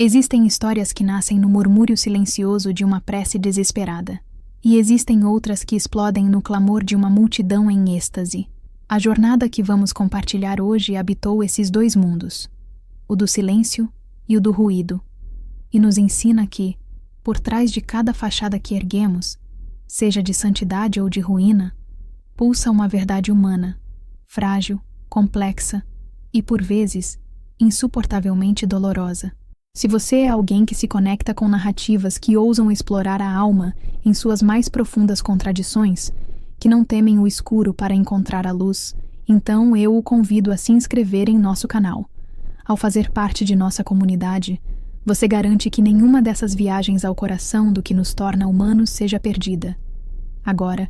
Existem histórias que nascem no murmúrio silencioso de uma prece desesperada, e existem outras que explodem no clamor de uma multidão em êxtase. A jornada que vamos compartilhar hoje habitou esses dois mundos, o do silêncio e o do ruído, e nos ensina que, por trás de cada fachada que erguemos, seja de santidade ou de ruína, pulsa uma verdade humana, frágil, complexa e, por vezes, insuportavelmente dolorosa. Se você é alguém que se conecta com narrativas que ousam explorar a alma em suas mais profundas contradições, que não temem o escuro para encontrar a luz, então eu o convido a se inscrever em nosso canal. Ao fazer parte de nossa comunidade, você garante que nenhuma dessas viagens ao coração do que nos torna humanos seja perdida. Agora,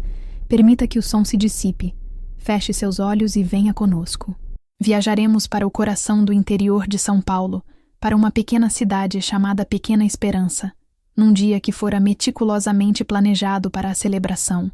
permita que o som se dissipe, feche seus olhos e venha conosco. Viajaremos para o coração do interior de São Paulo, para uma pequena cidade chamada Pequena Esperança, num dia que fora meticulosamente planejado para a celebração,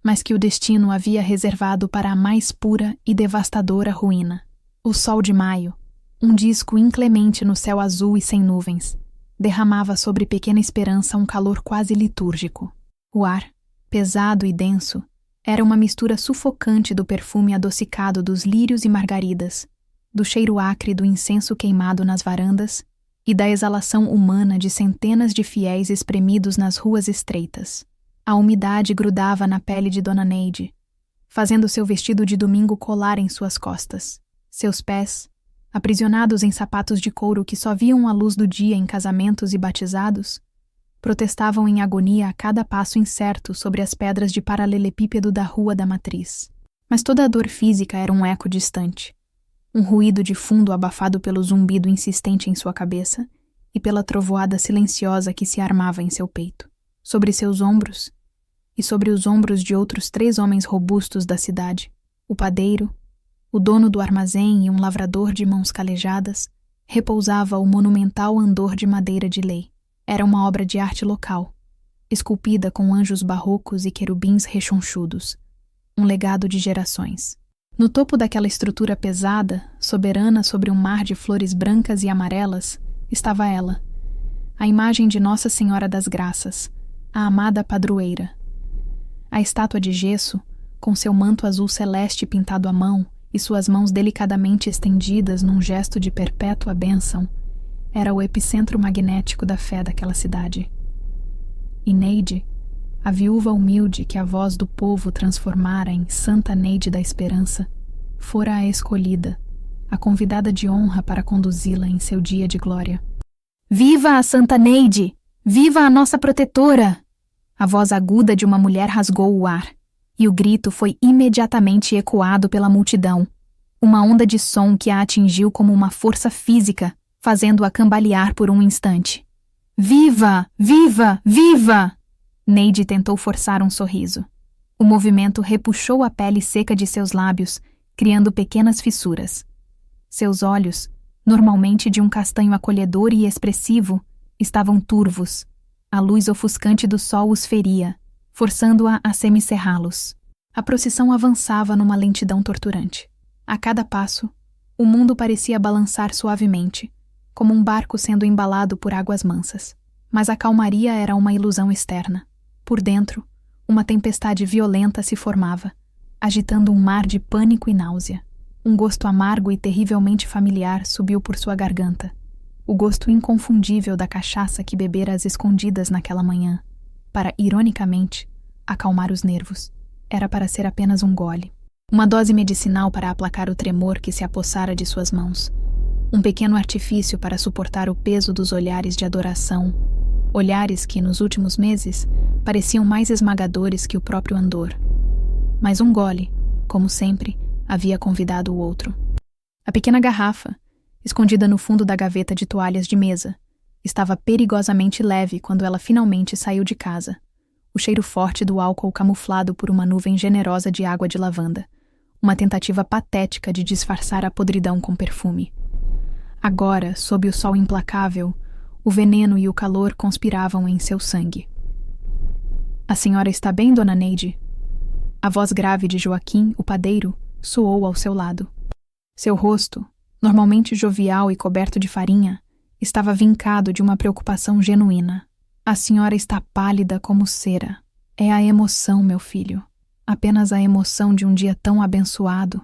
mas que o destino havia reservado para a mais pura e devastadora ruína. O sol de maio, um disco inclemente no céu azul e sem nuvens, derramava sobre Pequena Esperança um calor quase litúrgico. O ar, pesado e denso, era uma mistura sufocante do perfume adocicado dos lírios e margaridas, do cheiro acre do incenso queimado nas varandas e da exalação humana de centenas de fiéis espremidos nas ruas estreitas. A umidade grudava na pele de Dona Neide, fazendo seu vestido de domingo colar em suas costas. Seus pés, aprisionados em sapatos de couro que só viam a luz do dia em casamentos e batizados, protestavam em agonia a cada passo incerto sobre as pedras de paralelepípedo da Rua da Matriz. Mas toda a dor física era um eco distante, um ruído de fundo abafado pelo zumbido insistente em sua cabeça e pela trovoada silenciosa que se armava em seu peito. Sobre seus ombros, e sobre os ombros de outros 3 homens robustos da cidade, o padeiro, o dono do armazém e um lavrador de mãos calejadas, repousava o monumental andor de madeira de lei. Era uma obra de arte local, esculpida com anjos barrocos e querubins rechonchudos, um legado de gerações. No topo daquela estrutura pesada, soberana sobre um mar de flores brancas e amarelas, estava ela, a imagem de Nossa Senhora das Graças, a amada padroeira. A estátua de gesso, com seu manto azul celeste pintado à mão e suas mãos delicadamente estendidas num gesto de perpétua bênção, era o epicentro magnético da fé daquela cidade. E Neide, a viúva humilde que a voz do povo transformara em Santa Neide da Esperança, fora a escolhida, a convidada de honra para conduzi-la em seu dia de glória. Viva a Santa Neide! Viva a nossa protetora! A voz aguda de uma mulher rasgou o ar, e o grito foi imediatamente ecoado pela multidão, uma onda de som que a atingiu como uma força física, fazendo-a cambalear por um instante. Viva! Viva! Viva! Neide tentou forçar um sorriso. O movimento repuxou a pele seca de seus lábios, criando pequenas fissuras. Seus olhos, normalmente de um castanho acolhedor e expressivo, estavam turvos. A luz ofuscante do sol os feria, forçando-a a semicerrá-los. A procissão avançava numa lentidão torturante. A cada passo, o mundo parecia balançar suavemente, como um barco sendo embalado por águas mansas. Mas a calmaria era uma ilusão externa. Por dentro, uma tempestade violenta se formava, agitando um mar de pânico e náusea. Um gosto amargo e terrivelmente familiar subiu por sua garganta. O gosto inconfundível da cachaça que bebera às escondidas naquela manhã, para, ironicamente, acalmar os nervos. Era para ser apenas um gole. Uma dose medicinal para aplacar o tremor que se apossara de suas mãos. Um pequeno artifício para suportar o peso dos olhares de adoração, olhares que, nos últimos meses, pareciam mais esmagadores que o próprio andor. Mas um gole, como sempre, havia convidado o outro. A pequena garrafa, escondida no fundo da gaveta de toalhas de mesa, estava perigosamente leve quando ela finalmente saiu de casa. O cheiro forte do álcool camuflado por uma nuvem generosa de água de lavanda. Uma tentativa patética de disfarçar a podridão com perfume. Agora, sob o sol implacável, o veneno e o calor conspiravam em seu sangue. A senhora está bem, Dona Neide? A voz grave de Joaquim, o padeiro, soou ao seu lado. Seu rosto, normalmente jovial e coberto de farinha, Estava vincado de uma preocupação genuína. A senhora está pálida como cera. É a emoção, meu filho. Apenas a emoção de um dia tão abençoado.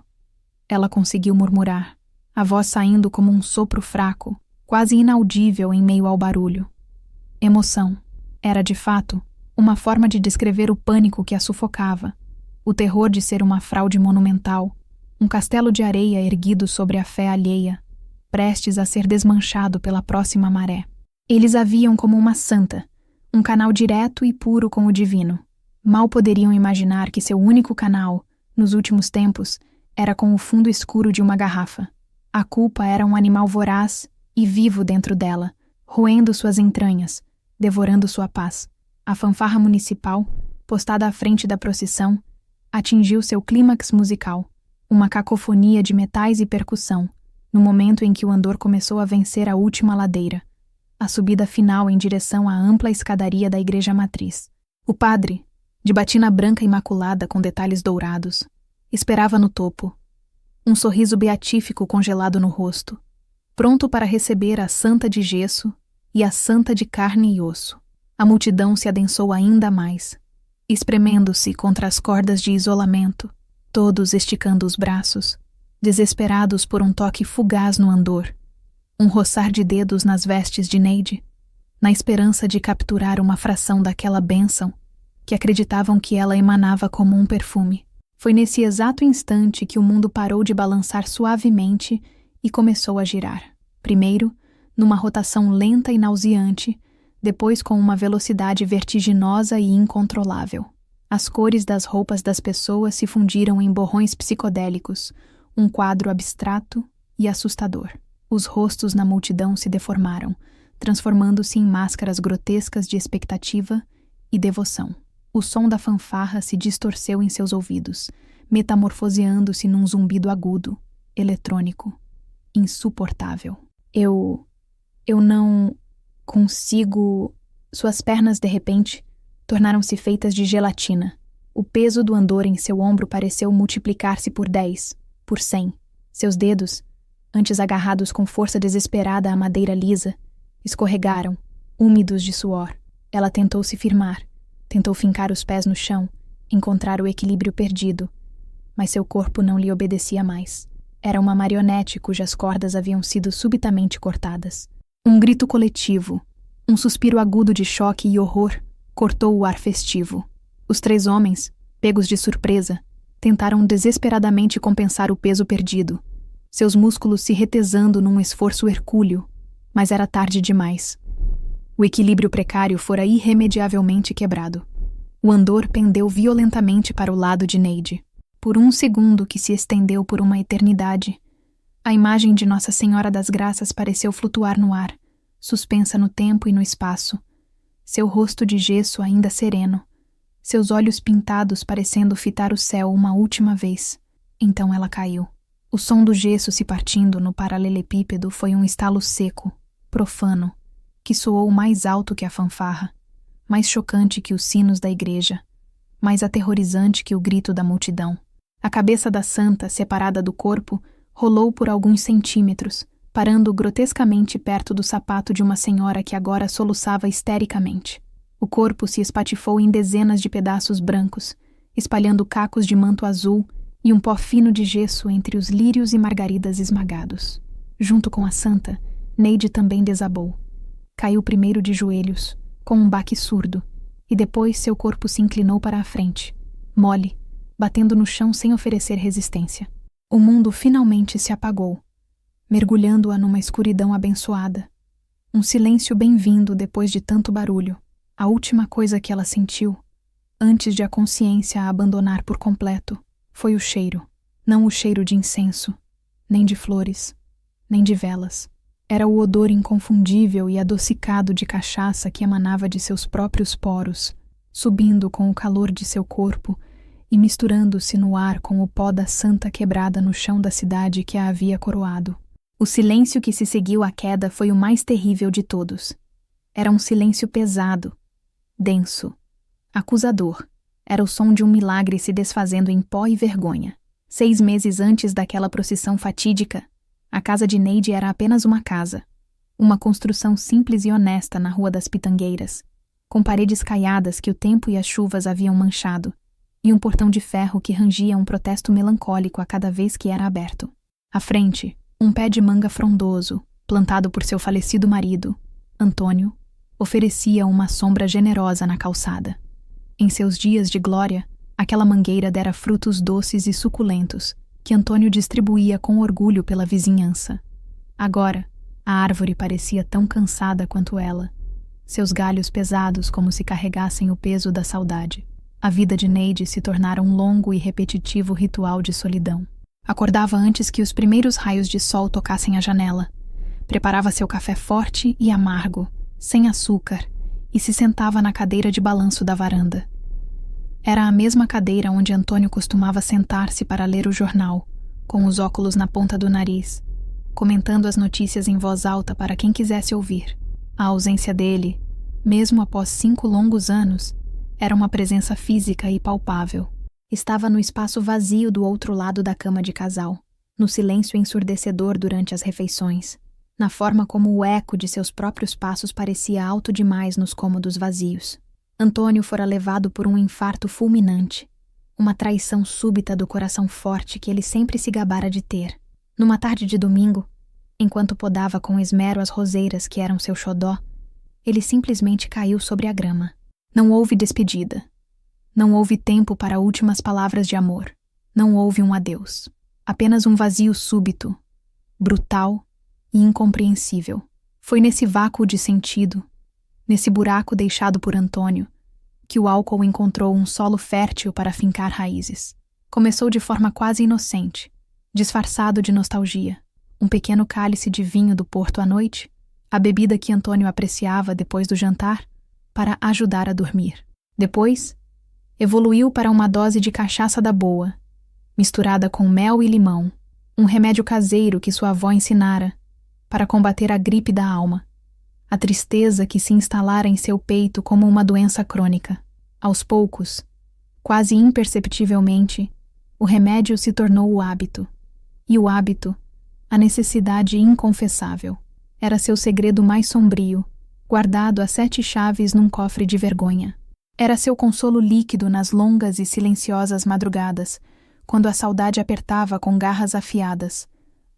Ela conseguiu murmurar, a voz saindo como um sopro fraco, quase inaudível em meio ao barulho. Emoção. Era, de fato, uma forma de descrever o pânico que a sufocava, o terror de ser uma fraude monumental, um castelo de areia erguido sobre a fé alheia, prestes a ser desmanchado pela próxima maré. Eles a viam como uma santa, um canal direto e puro com o divino. Mal poderiam imaginar que seu único canal, nos últimos tempos, era com o fundo escuro de uma garrafa. A culpa era um animal voraz e vivo dentro dela, roendo suas entranhas, devorando sua paz. A fanfarra municipal, postada à frente da procissão, atingiu seu clímax musical, uma cacofonia de metais e percussão, no momento em que o andor começou a vencer a última ladeira, a subida final em direção à ampla escadaria da igreja matriz. O padre, de batina branca imaculada com detalhes dourados, esperava no topo, um sorriso beatífico congelado no rosto, pronto para receber a santa de gesso e a santa de carne e osso. A multidão se adensou ainda mais, espremendo-se contra as cordas de isolamento, todos esticando os braços, desesperados por um toque fugaz no andor, um roçar de dedos nas vestes de Neide, na esperança de capturar uma fração daquela bênção que acreditavam que ela emanava como um perfume. Foi nesse exato instante que o mundo parou de balançar suavemente e começou a girar. Primeiro, numa rotação lenta e nauseante, depois com uma velocidade vertiginosa e incontrolável. As cores das roupas das pessoas se fundiram em borrões psicodélicos, um quadro abstrato e assustador. Os rostos na multidão se deformaram, transformando-se em máscaras grotescas de expectativa e devoção. O som da fanfarra se distorceu em seus ouvidos, metamorfoseando-se num zumbido agudo, eletrônico, insuportável. Eu não consigo... Suas pernas, de repente, tornaram-se feitas de gelatina. O peso do andor em seu ombro pareceu multiplicar-se por 10, por 100. Seus dedos, antes agarrados com força desesperada à madeira lisa, escorregaram, úmidos de suor. Ela tentou se firmar, tentou fincar os pés no chão, encontrar o equilíbrio perdido, mas seu corpo não lhe obedecia mais. Era uma marionete cujas cordas haviam sido subitamente cortadas. Um grito coletivo, um suspiro agudo de choque e horror, cortou o ar festivo. Os 3 homens, pegos de surpresa, tentaram desesperadamente compensar o peso perdido, seus músculos se retesando num esforço hercúleo, mas era tarde demais. O equilíbrio precário fora irremediavelmente quebrado. O andor pendeu violentamente para o lado de Neide. Por um segundo que se estendeu por uma eternidade, a imagem de Nossa Senhora das Graças pareceu flutuar no ar, suspensa no tempo e no espaço, seu rosto de gesso ainda sereno, seus olhos pintados parecendo fitar o céu uma última vez. Então ela caiu. O som do gesso se partindo no paralelepípedo foi um estalo seco, profano, que soou mais alto que a fanfarra, mais chocante que os sinos da igreja, mais aterrorizante que o grito da multidão. A cabeça da santa, separada do corpo, rolou por alguns centímetros, parando grotescamente perto do sapato de uma senhora que agora soluçava histericamente. O corpo se espatifou em dezenas de pedaços brancos, espalhando cacos de manto azul e um pó fino de gesso entre os lírios e margaridas esmagados. Junto com a santa, Neide também desabou. Caiu primeiro de joelhos, com um baque surdo, e depois seu corpo se inclinou para a frente, mole, batendo no chão sem oferecer resistência. O mundo finalmente se apagou, mergulhando-a numa escuridão abençoada. Um silêncio bem-vindo depois de tanto barulho. A última coisa que ela sentiu, antes de a consciência a abandonar por completo, foi o cheiro. Não o cheiro de incenso, nem de flores, nem de velas. Era o odor inconfundível e adocicado de cachaça que emanava de seus próprios poros, subindo com o calor de seu corpo e misturando-se no ar com o pó da santa quebrada no chão da cidade que a havia coroado. O silêncio que se seguiu à queda foi o mais terrível de todos. Era um silêncio pesado, denso, acusador. Era o som de um milagre se desfazendo em pó e vergonha. 6 meses antes daquela procissão fatídica, a casa de Neide era apenas uma casa. Uma construção simples e honesta na Rua das Pitangueiras, com paredes caiadas que o tempo e as chuvas haviam manchado, e um portão de ferro que rangia um protesto melancólico a cada vez que era aberto. À frente, um pé de manga frondoso, plantado por seu falecido marido, Antônio, oferecia uma sombra generosa na calçada. Em seus dias de glória, aquela mangueira dera frutos doces e suculentos, que Antônio distribuía com orgulho pela vizinhança. Agora, a árvore parecia tão cansada quanto ela, seus galhos pesados como se carregassem o peso da saudade. A vida de Neide se tornara um longo e repetitivo ritual de solidão. Acordava antes que os primeiros raios de sol tocassem a janela. Preparava seu café forte e amargo, sem açúcar, e se sentava na cadeira de balanço da varanda. Era a mesma cadeira onde Antônio costumava sentar-se para ler o jornal, com os óculos na ponta do nariz, comentando as notícias em voz alta para quem quisesse ouvir. A ausência dele, mesmo após 5 longos anos, era uma presença física e palpável. Estava no espaço vazio do outro lado da cama de casal, no silêncio ensurdecedor durante as refeições, na forma como o eco de seus próprios passos parecia alto demais nos cômodos vazios. Antônio fora levado por um infarto fulminante, uma traição súbita do coração forte que ele sempre se gabara de ter. Numa tarde de domingo, enquanto podava com esmero as roseiras que eram seu xodó, ele simplesmente caiu sobre a grama. Não houve despedida. Não houve tempo para últimas palavras de amor. Não houve um adeus. Apenas um vazio súbito, brutal e incompreensível. Foi nesse vácuo de sentido, nesse buraco deixado por Antônio, que o álcool encontrou um solo fértil para fincar raízes. Começou de forma quase inocente, disfarçado de nostalgia. Um pequeno cálice de vinho do Porto à noite, a bebida que Antônio apreciava depois do jantar, para ajudar a dormir. Depois, evoluiu para uma dose de cachaça da boa, misturada com mel e limão, um remédio caseiro que sua avó ensinara, para combater a gripe da alma, a tristeza que se instalara em seu peito como uma doença crônica. Aos poucos, quase imperceptivelmente, o remédio se tornou o hábito, e o hábito, a necessidade inconfessável. Era seu segredo mais sombrio, guardado a 7 chaves num cofre de vergonha. Era seu consolo líquido nas longas e silenciosas madrugadas, quando a saudade apertava com garras afiadas.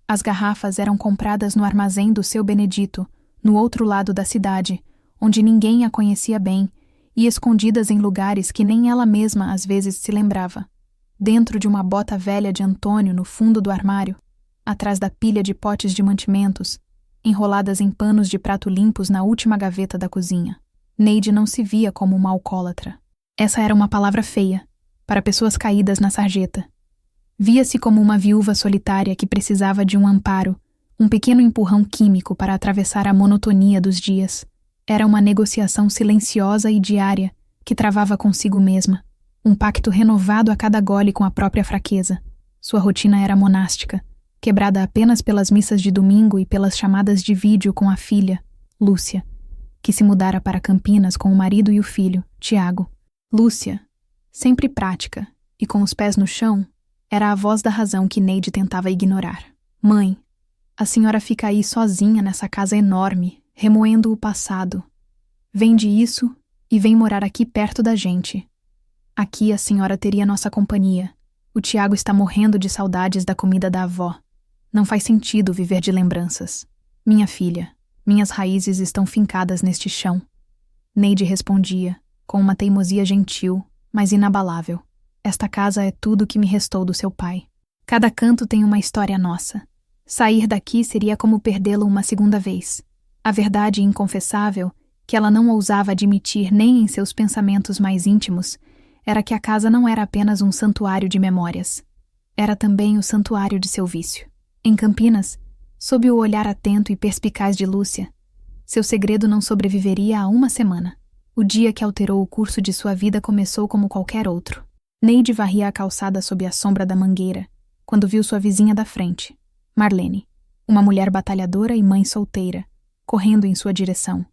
As garrafas eram compradas no armazém do seu Benedito, no outro lado da cidade, onde ninguém a conhecia bem, e escondidas em lugares que nem ela mesma às vezes se lembrava. Dentro de uma bota velha de Antônio no fundo do armário, atrás da pilha de potes de mantimentos, enroladas em panos de prato limpos na última gaveta da cozinha. Neide não se via como uma alcoólatra. Essa era uma palavra feia, para pessoas caídas na sarjeta. Via-se como uma viúva solitária que precisava de um amparo, um pequeno empurrão químico para atravessar a monotonia dos dias. Era uma negociação silenciosa e diária que travava consigo mesma, um pacto renovado a cada gole com a própria fraqueza. Sua rotina era monástica, quebrada apenas pelas missas de domingo e pelas chamadas de vídeo com a filha, Lúcia, que se mudara para Campinas com o marido e o filho, Tiago. Lúcia, sempre prática e com os pés no chão, era a voz da razão que Neide tentava ignorar. Mãe, a senhora fica aí sozinha nessa casa enorme, remoendo o passado. Vende isso e vem morar aqui perto da gente. Aqui a senhora teria nossa companhia. O Tiago está morrendo de saudades da comida da avó. Não faz sentido viver de lembranças. Minha filha, minhas raízes estão fincadas neste chão. Neide respondia, com uma teimosia gentil, mas inabalável. Esta casa é tudo que me restou do seu pai. Cada canto tem uma história nossa. Sair daqui seria como perdê-lo uma segunda vez. A verdade inconfessável, que ela não ousava admitir nem em seus pensamentos mais íntimos, era que a casa não era apenas um santuário de memórias. Era também o santuário de seu vício. Em Campinas, sob o olhar atento e perspicaz de Lúcia, seu segredo não sobreviveria a 1 semana. O dia que alterou o curso de sua vida começou como qualquer outro. Neide varria a calçada sob a sombra da mangueira, quando viu sua vizinha da frente, Marlene, uma mulher batalhadora e mãe solteira, correndo em sua direção,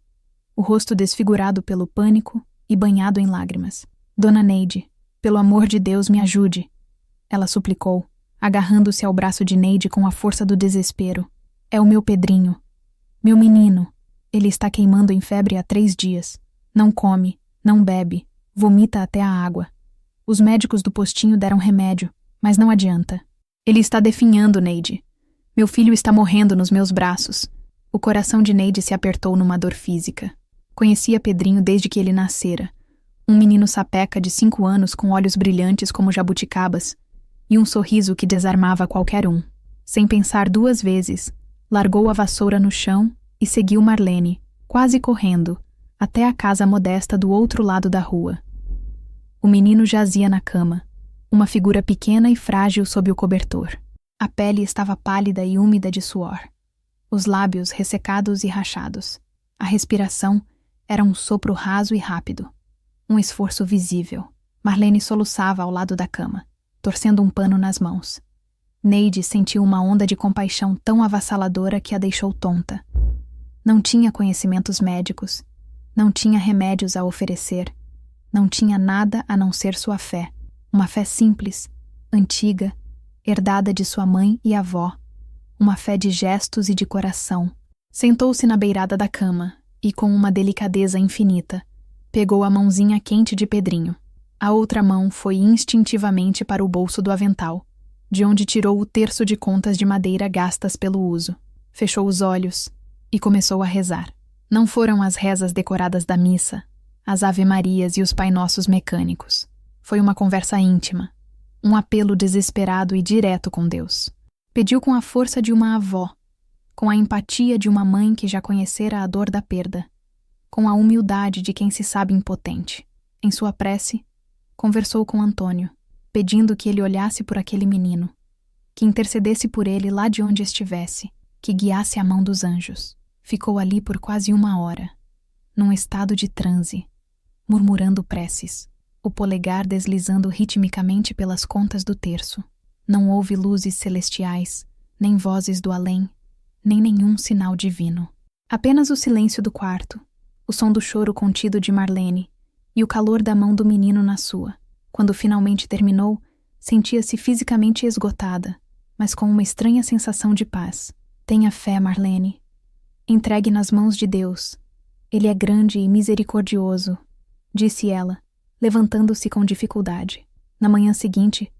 o rosto desfigurado pelo pânico e banhado em lágrimas. Dona Neide, pelo amor de Deus, me ajude, ela suplicou, agarrando-se ao braço de Neide com a força do desespero. É o meu Pedrinho. Meu menino, ele está queimando em febre há 3 dias. Não come, não bebe, vomita até a água. Os médicos do postinho deram remédio, mas não adianta. Ele está definhando, Neide. Meu filho está morrendo nos meus braços. O coração de Neide se apertou numa dor física. Conhecia Pedrinho desde que ele nascera. Um menino sapeca de 5 anos com olhos brilhantes como jabuticabas e um sorriso que desarmava qualquer um. Sem pensar 2 vezes, largou a vassoura no chão e seguiu Marlene, quase correndo, até a casa modesta do outro lado da rua. O menino jazia na cama, uma figura pequena e frágil sob o cobertor. A pele estava pálida e úmida de suor. Os lábios ressecados e rachados. A respiração era um sopro raso e rápido. Um esforço visível. Marlene soluçava ao lado da cama, torcendo um pano nas mãos. Neide sentiu uma onda de compaixão tão avassaladora que a deixou tonta. Não tinha conhecimentos médicos, não tinha remédios a oferecer, não tinha nada a não ser sua fé, uma fé simples, antiga, herdada de sua mãe e avó, uma fé de gestos e de coração. Sentou-se na beirada da cama e, com uma delicadeza infinita, pegou a mãozinha quente de Pedrinho. A outra mão foi instintivamente para o bolso do avental, de onde tirou o terço de contas de madeira gastas pelo uso. Fechou os olhos e começou a rezar. Não foram as rezas decoradas da missa, as ave-marias e os pai nossos mecânicos. Foi uma conversa íntima, um apelo desesperado e direto com Deus. Pediu com a força de uma avó, com a empatia de uma mãe que já conhecera a dor da perda, com a humildade de quem se sabe impotente. Em sua prece, conversou com Antônio, pedindo que ele olhasse por aquele menino, que intercedesse por ele lá de onde estivesse, que guiasse a mão dos anjos. Ficou ali por quase 1 hora, num estado de transe, murmurando preces, o polegar deslizando ritmicamente pelas contas do terço. Não houve luzes celestiais, nem vozes do além, nem nenhum sinal divino. Apenas o silêncio do quarto, o som do choro contido de Marlene e o calor da mão do menino na sua. Quando finalmente terminou, sentia-se fisicamente esgotada, mas com uma estranha sensação de paz. Tenha fé, Marlene. Entregue nas mãos de Deus. Ele é grande e misericordioso, disse ela, levantando-se com dificuldade. Na manhã seguinte,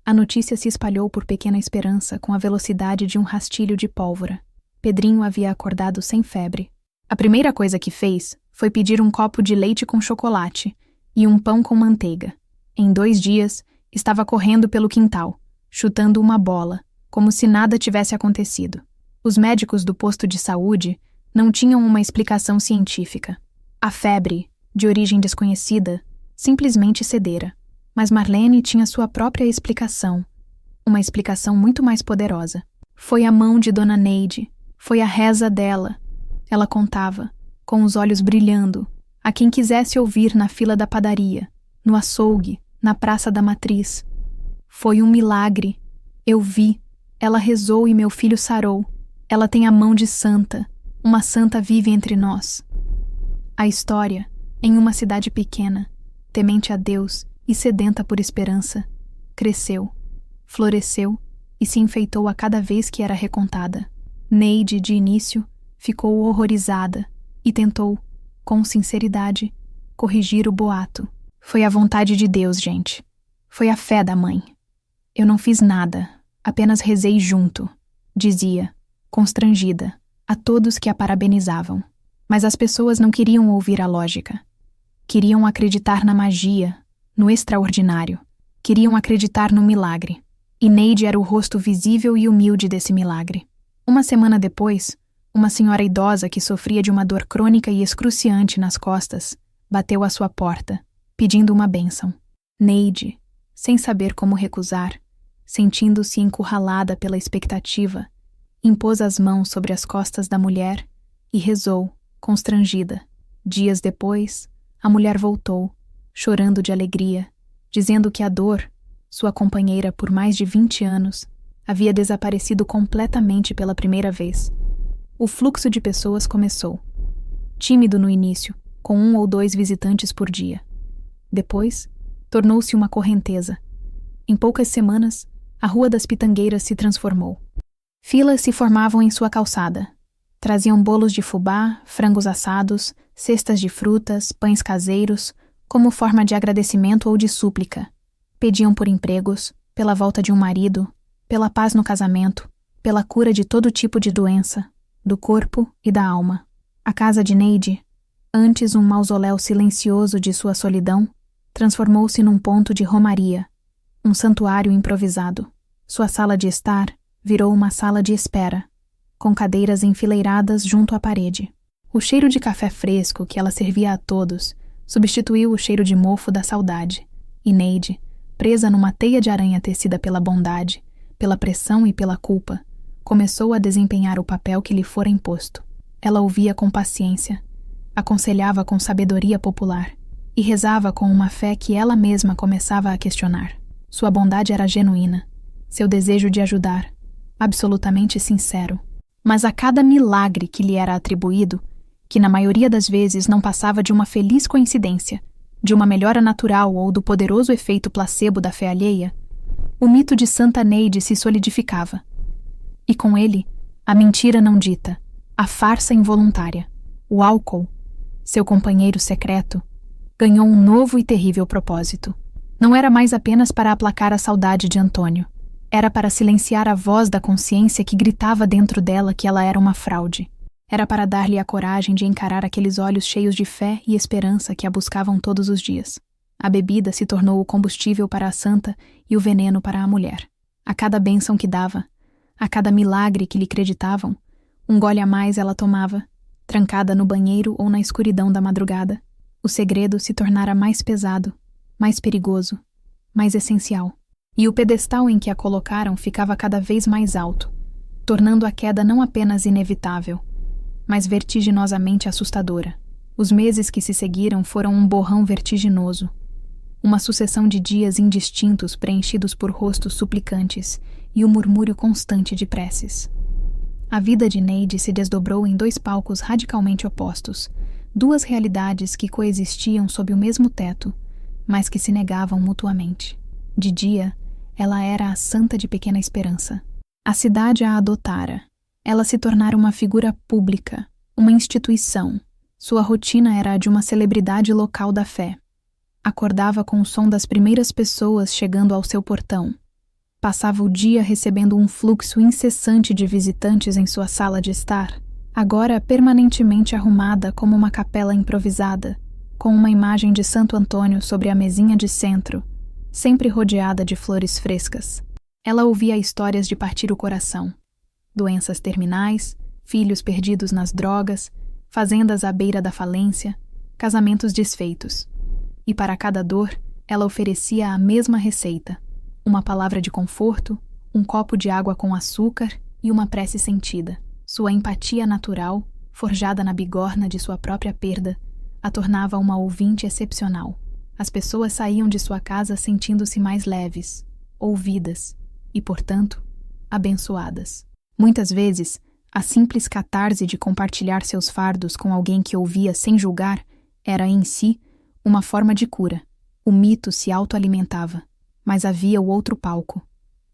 a notícia se espalhou por Pequena Esperança com a velocidade de um rastilho de pólvora. Pedrinho havia acordado sem febre. A primeira coisa que fez foi pedir um copo de leite com chocolate e um pão com manteiga. Em 2 dias, estava correndo pelo quintal, chutando uma bola, como se nada tivesse acontecido. Os médicos do posto de saúde não tinham uma explicação científica. A febre, de origem desconhecida, simplesmente cedera. Mas Marlene tinha sua própria explicação, uma explicação muito mais poderosa. Foi a mão de Dona Neide, foi a reza dela. Ela contava, com os olhos brilhando, a quem quisesse ouvir na fila da padaria, no açougue, na Praça da Matriz. Foi um milagre. Eu vi. Ela rezou e meu filho sarou. Ela tem a mão de santa. Uma santa vive entre nós. A história, em uma cidade pequena, temente a Deus e sedenta por esperança, cresceu, floresceu e se enfeitou a cada vez que era recontada. Neide, de início, ficou horrorizada e tentou, com sinceridade, corrigir o boato. Foi a vontade de Deus, gente. Foi a fé da mãe. Eu não fiz nada, apenas rezei junto, dizia, constrangida, a todos que a parabenizavam. Mas as pessoas não queriam ouvir a lógica. Queriam acreditar na magia, no extraordinário. Queriam acreditar no milagre. E Neide era o rosto visível e humilde desse milagre. 1 semana depois, uma senhora idosa que sofria de uma dor crônica e excruciante nas costas, bateu à sua porta, pedindo uma bênção. Neide, sem saber como recusar, sentindo-se encurralada pela expectativa, impôs as mãos sobre as costas da mulher e rezou, constrangida. Dias depois, a mulher voltou, chorando de alegria, dizendo que a dor, sua companheira por mais de 20 anos, havia desaparecido completamente pela primeira vez. O fluxo de pessoas começou. Tímido no início, com 1 ou 2 visitantes por dia. Depois, tornou-se uma correnteza. Em poucas semanas, a Rua das Pitangueiras se transformou. Filas se formavam em sua calçada. Traziam bolos de fubá, frangos assados, cestas de frutas, pães caseiros, como forma de agradecimento ou de súplica. Pediam por empregos, pela volta de um marido, pela paz no casamento, pela cura de todo tipo de doença, do corpo e da alma. A casa de Neide, antes um mausoléu silencioso de sua solidão, transformou-se num ponto de romaria, um santuário improvisado. Sua sala de estar virou uma sala de espera, com cadeiras enfileiradas junto à parede. O cheiro de café fresco que ela servia a todos substituiu o cheiro de mofo da saudade, e Neide, presa numa teia de aranha tecida pela bondade, pela pressão e pela culpa, começou a desempenhar o papel que lhe fora imposto. Ela ouvia com paciência, aconselhava com sabedoria popular e rezava com uma fé que ela mesma começava a questionar. Sua bondade era genuína, seu desejo de ajudar, absolutamente sincero. Mas a cada milagre que lhe era atribuído, que na maioria das vezes não passava de uma feliz coincidência, de uma melhora natural ou do poderoso efeito placebo da fé alheia, o mito de Santa Neide se solidificava. E com ele, a mentira não dita, a farsa involuntária, o álcool, seu companheiro secreto, ganhou um novo e terrível propósito. Não era mais apenas para aplacar a saudade de Antônio. Era para silenciar a voz da consciência que gritava dentro dela que ela era uma fraude. Era para dar-lhe a coragem de encarar aqueles olhos cheios de fé e esperança que a buscavam todos os dias. A bebida se tornou o combustível para a santa e o veneno para a mulher. A cada bênção que dava, a cada milagre que lhe acreditavam, um gole a mais ela tomava, trancada no banheiro ou na escuridão da madrugada. O segredo se tornara mais pesado, mais perigoso, mais essencial. E o pedestal em que a colocaram ficava cada vez mais alto, tornando a queda não apenas inevitável, mas vertiginosamente assustadora. Os meses que se seguiram foram um borrão vertiginoso, uma sucessão de dias indistintos preenchidos por rostos suplicantes e o murmúrio constante de preces. A vida de Neide se desdobrou em dois palcos radicalmente opostos, duas realidades que coexistiam sob o mesmo teto, mas que se negavam mutuamente. De dia, ela era a santa de Pequena Esperança. A cidade a adotara. Ela se tornara uma figura pública, uma instituição. Sua rotina era a de uma celebridade local da fé. Acordava com o som das primeiras pessoas chegando ao seu portão. Passava o dia recebendo um fluxo incessante de visitantes em sua sala de estar, agora permanentemente arrumada como uma capela improvisada, com uma imagem de Santo Antônio sobre a mesinha de centro, sempre rodeada de flores frescas. Ela ouvia histórias de partir o coração. Doenças terminais, filhos perdidos nas drogas, fazendas à beira da falência, casamentos desfeitos. E para cada dor, ela oferecia a mesma receita: uma palavra de conforto, um copo de água com açúcar e uma prece sentida. Sua empatia natural, forjada na bigorna de sua própria perda, a tornava uma ouvinte excepcional. As pessoas saíam de sua casa sentindo-se mais leves, ouvidas e, portanto, abençoadas. Muitas vezes, a simples catarse de compartilhar seus fardos com alguém que ouvia sem julgar era, em si, uma forma de cura. O mito se autoalimentava, mas havia o outro palco.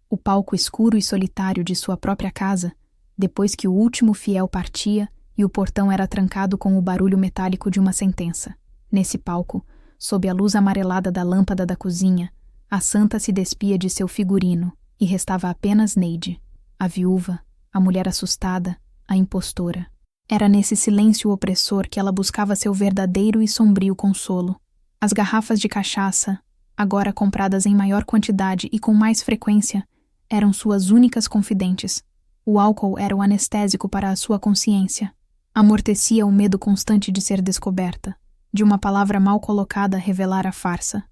O palco escuro e solitário de sua própria casa, depois que o último fiel partia e o portão era trancado com o barulho metálico de uma sentença. Nesse palco, sob a luz amarelada da lâmpada da cozinha, a santa se despia de seu figurino e restava apenas Neide, a viúva, a mulher assustada, a impostora. Era nesse silêncio opressor que ela buscava seu verdadeiro e sombrio consolo. As garrafas de cachaça, agora compradas em maior quantidade e com mais frequência, eram suas únicas confidentes. O álcool era o anestésico para a sua consciência. Amortecia o medo constante de ser descoberta, de uma palavra mal colocada revelar a farsa.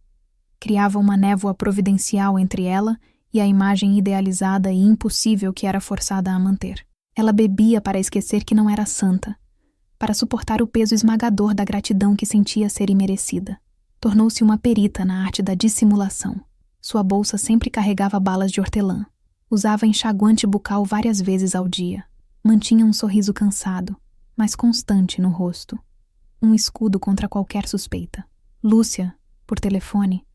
Criava uma névoa providencial entre ela e a imagem idealizada e impossível que era forçada a manter. Ela bebia para esquecer que não era santa, para suportar o peso esmagador da gratidão que sentia ser imerecida. Tornou-se uma perita na arte da dissimulação. Sua bolsa sempre carregava balas de hortelã. Usava enxaguante bucal várias vezes ao dia. Mantinha um sorriso cansado, mas constante no rosto. Um escudo contra qualquer suspeita. Lúcia, por telefone,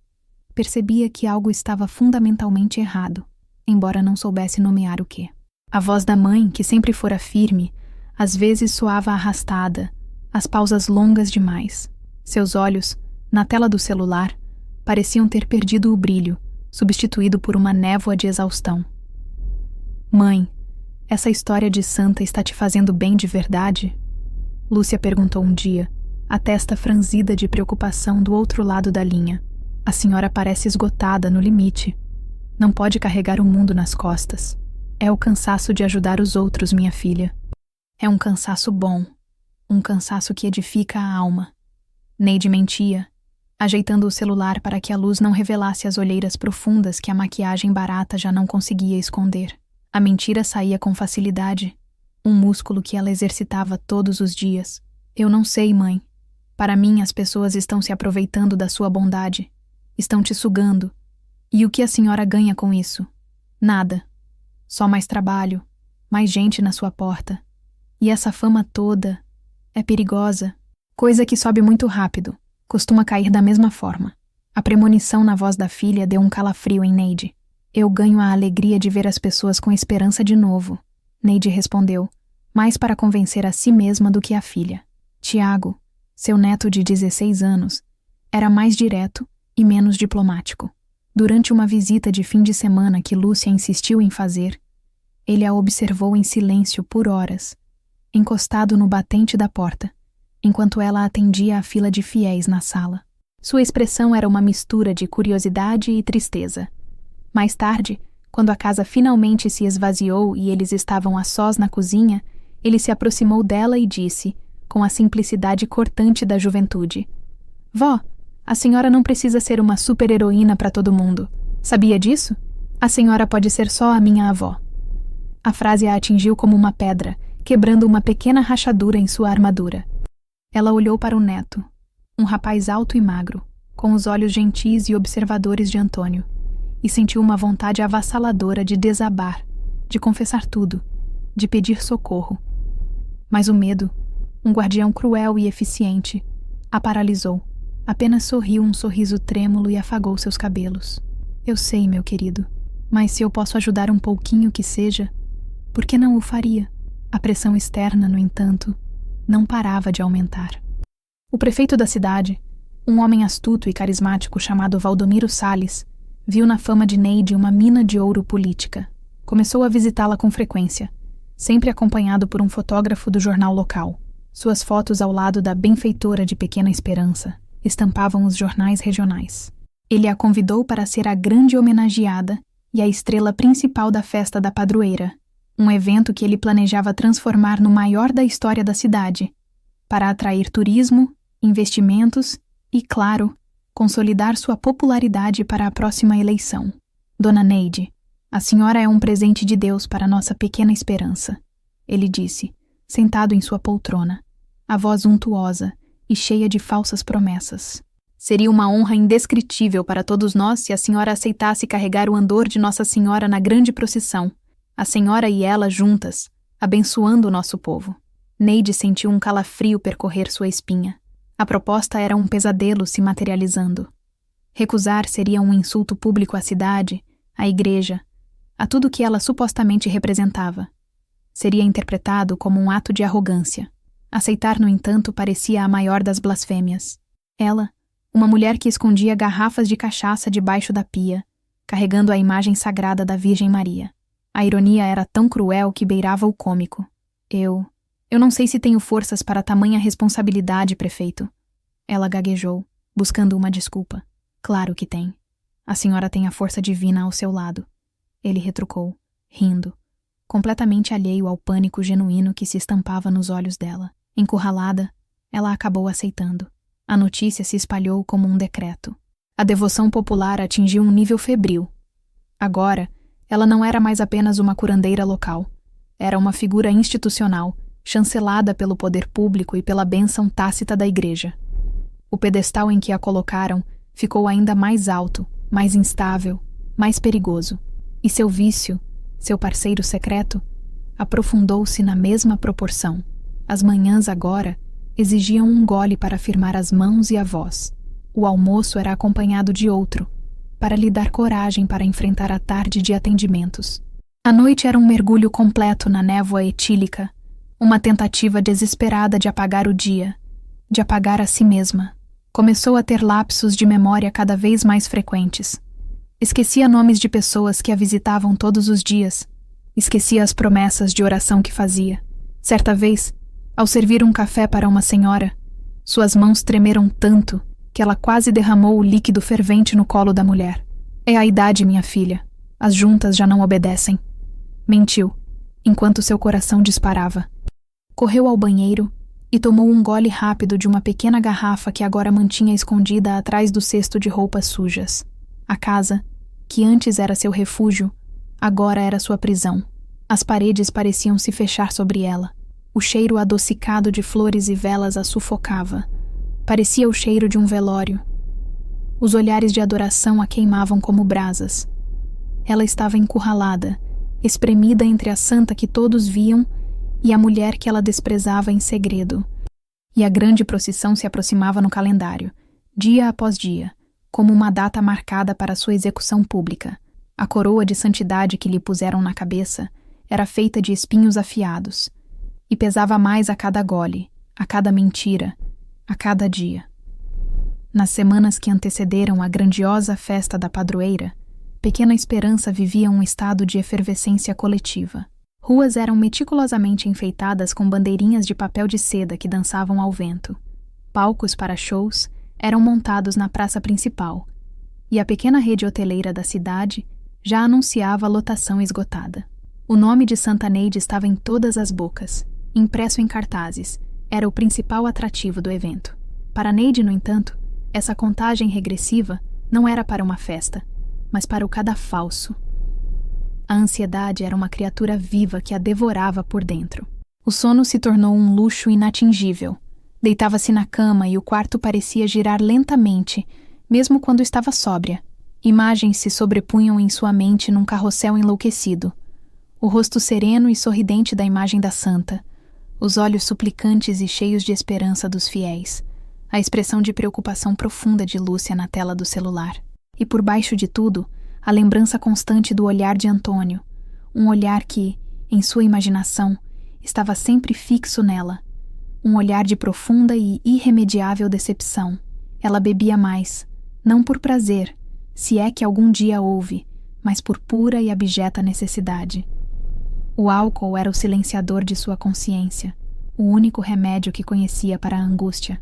percebia que algo estava fundamentalmente errado, embora não soubesse nomear o quê. A voz da mãe, que sempre fora firme, Às vezes soava arrastada, as pausas longas demais. Seus olhos, na tela do celular, pareciam ter perdido o brilho, substituído por uma névoa de exaustão. Mãe, essa história de santa está te fazendo bem de verdade? Lúcia perguntou um dia, a testa franzida de preocupação do outro lado da linha. A senhora parece esgotada no limite. Não pode carregar o mundo nas costas. É o cansaço de ajudar os outros, minha filha. É um cansaço bom, um cansaço que edifica a alma. Neide mentia, ajeitando o celular para que a luz não revelasse as olheiras profundas que a maquiagem barata já não conseguia esconder. A mentira saía com facilidade, um músculo que ela exercitava todos os dias. Eu não sei, mãe. Para mim, as pessoas estão se aproveitando da sua bondade. Estão te sugando. E o que a senhora ganha com isso? Nada. Só mais trabalho, mais gente na sua porta. E essa fama toda é perigosa. Coisa que sobe muito rápido, costuma cair da mesma forma. A premonição na voz da filha deu um calafrio em Neide. Eu ganho a alegria de ver as pessoas com esperança de novo, Neide respondeu, mais para convencer a si mesma do que a filha. Tiago, seu neto de 16 anos, era mais direto e menos diplomático. Durante uma visita de fim de semana que Lúcia insistiu em fazer, ele a observou em silêncio por horas, encostado no batente da porta, enquanto ela atendia a fila de fiéis na sala. Sua expressão era uma mistura de curiosidade e tristeza. Mais tarde, quando a casa finalmente se esvaziou e eles estavam a sós na cozinha, ele se aproximou dela e disse, com a simplicidade cortante da juventude: Vó, a senhora não precisa ser uma super-heroína para todo mundo. Sabia disso? A senhora pode ser só a minha avó. A frase a atingiu como uma pedra, quebrando uma pequena rachadura em sua armadura. Ela olhou para o neto, um rapaz alto e magro, com os olhos gentis e observadores de Antônio, e sentiu uma vontade avassaladora de desabar, de confessar tudo, de pedir socorro. Mas o medo, um guardião cruel e eficiente, a paralisou. Apenas sorriu um sorriso trêmulo e afagou seus cabelos. Eu sei, meu querido, mas se eu posso ajudar um pouquinho que seja, por que não o faria? A pressão externa, no entanto, não parava de aumentar. O prefeito da cidade, um homem astuto e carismático chamado Valdomiro Salles, viu na fama de Neide uma mina de ouro política. Começou a visitá-la com frequência, sempre acompanhado por um fotógrafo do jornal local. Suas fotos ao lado da benfeitora de Pequena Esperança estampavam os jornais regionais. Ele a convidou para ser a grande homenageada e a estrela principal da festa da padroeira, um evento que ele planejava transformar no maior da história da cidade, para atrair turismo, investimentos e, claro, consolidar sua popularidade para a próxima eleição. Dona Neide, a senhora é um presente de Deus para nossa Pequena Esperança, ele disse, sentado em sua poltrona, a voz untuosa e cheia de falsas promessas. Seria uma honra indescritível para todos nós se a senhora aceitasse carregar o andor de Nossa Senhora na grande procissão, a senhora e ela juntas, abençoando o nosso povo. Neide sentiu um calafrio percorrer sua espinha. A proposta era um pesadelo se materializando. Recusar seria um insulto público à cidade, à igreja, a tudo que ela supostamente representava. Seria interpretado como um ato de arrogância. Aceitar, no entanto, parecia a maior das blasfêmias. Ela, uma mulher que escondia garrafas de cachaça debaixo da pia, carregando a imagem sagrada da Virgem Maria. A ironia era tão cruel que beirava o cômico. Eu não sei se tenho forças para tamanha responsabilidade, prefeito. Ela gaguejou, buscando uma desculpa. Claro que tem. A senhora tem a força divina ao seu lado. Ele retrucou, rindo, completamente alheio ao pânico genuíno que se estampava nos olhos dela. Encurralada, ela acabou aceitando. A notícia se espalhou como um decreto. A devoção popular atingiu um nível febril. Agora, ela não era mais apenas uma curandeira local. Era uma figura institucional, chancelada pelo poder público e pela bênção tácita da igreja. O pedestal em que a colocaram ficou ainda mais alto, mais instável, mais perigoso. E seu vício, seu parceiro secreto, aprofundou-se na mesma proporção. As manhãs agora exigiam um gole para firmar as mãos e a voz. O almoço era acompanhado de outro, para lhe dar coragem para enfrentar a tarde de atendimentos. A noite era um mergulho completo na névoa etílica, Uma tentativa desesperada de apagar o dia, de apagar a si mesma. Começou a ter lapsos de memória cada vez mais frequentes. Esquecia nomes de pessoas que a visitavam todos os dias. Esquecia as promessas de oração que fazia. Certa vez, ao servir um café para uma senhora, suas mãos tremeram tanto que ela quase derramou o líquido fervente no colo da mulher. É a idade, minha filha. As juntas já não obedecem. Mentiu, enquanto seu coração disparava. Correu ao banheiro e tomou um gole rápido de uma pequena garrafa que agora mantinha escondida atrás do cesto de roupas sujas. A casa, que antes era seu refúgio, agora era sua prisão. As paredes pareciam se fechar sobre ela. O cheiro adocicado de flores e velas a sufocava. Parecia o cheiro de um velório. Os olhares de adoração a queimavam como brasas. Ela estava encurralada, espremida entre a santa que todos viam e a mulher que ela desprezava em segredo. E a grande procissão se aproximava no calendário, dia após dia, como uma data marcada para sua execução pública. A coroa de santidade que lhe puseram na cabeça era feita de espinhos afiados, e pesava mais a cada gole, a cada mentira, a cada dia. Nas semanas que antecederam a grandiosa festa da padroeira, Pequena Esperança vivia um estado de efervescência coletiva. Ruas eram meticulosamente enfeitadas com bandeirinhas de papel de seda que dançavam ao vento. Palcos para shows eram montados na praça principal, e a pequena rede hoteleira da cidade já anunciava a lotação esgotada. O nome de Santa Neide estava em todas as bocas, impresso em cartazes. Era o principal atrativo do evento. Para Neide, no entanto, essa contagem regressiva não era para uma festa, mas para o cadafalso. A ansiedade era uma criatura viva que a devorava por dentro. O sono se tornou um luxo inatingível. Deitava-se na cama e o quarto parecia girar lentamente, mesmo quando estava sóbria. Imagens se sobrepunham em sua mente num carrossel enlouquecido. O rosto sereno e sorridente da imagem da santa, os olhos suplicantes e cheios de esperança dos fiéis, a expressão de preocupação profunda de Lúcia na tela do celular. E por baixo de tudo, a lembrança constante do olhar de Antônio, um olhar que, em sua imaginação, estava sempre fixo nela, um olhar de profunda e irremediável decepção. Ela bebia mais, não por prazer, se é que algum dia houve, mas por pura e abjeta necessidade. O álcool era o silenciador de sua consciência, o único remédio que conhecia para a angústia.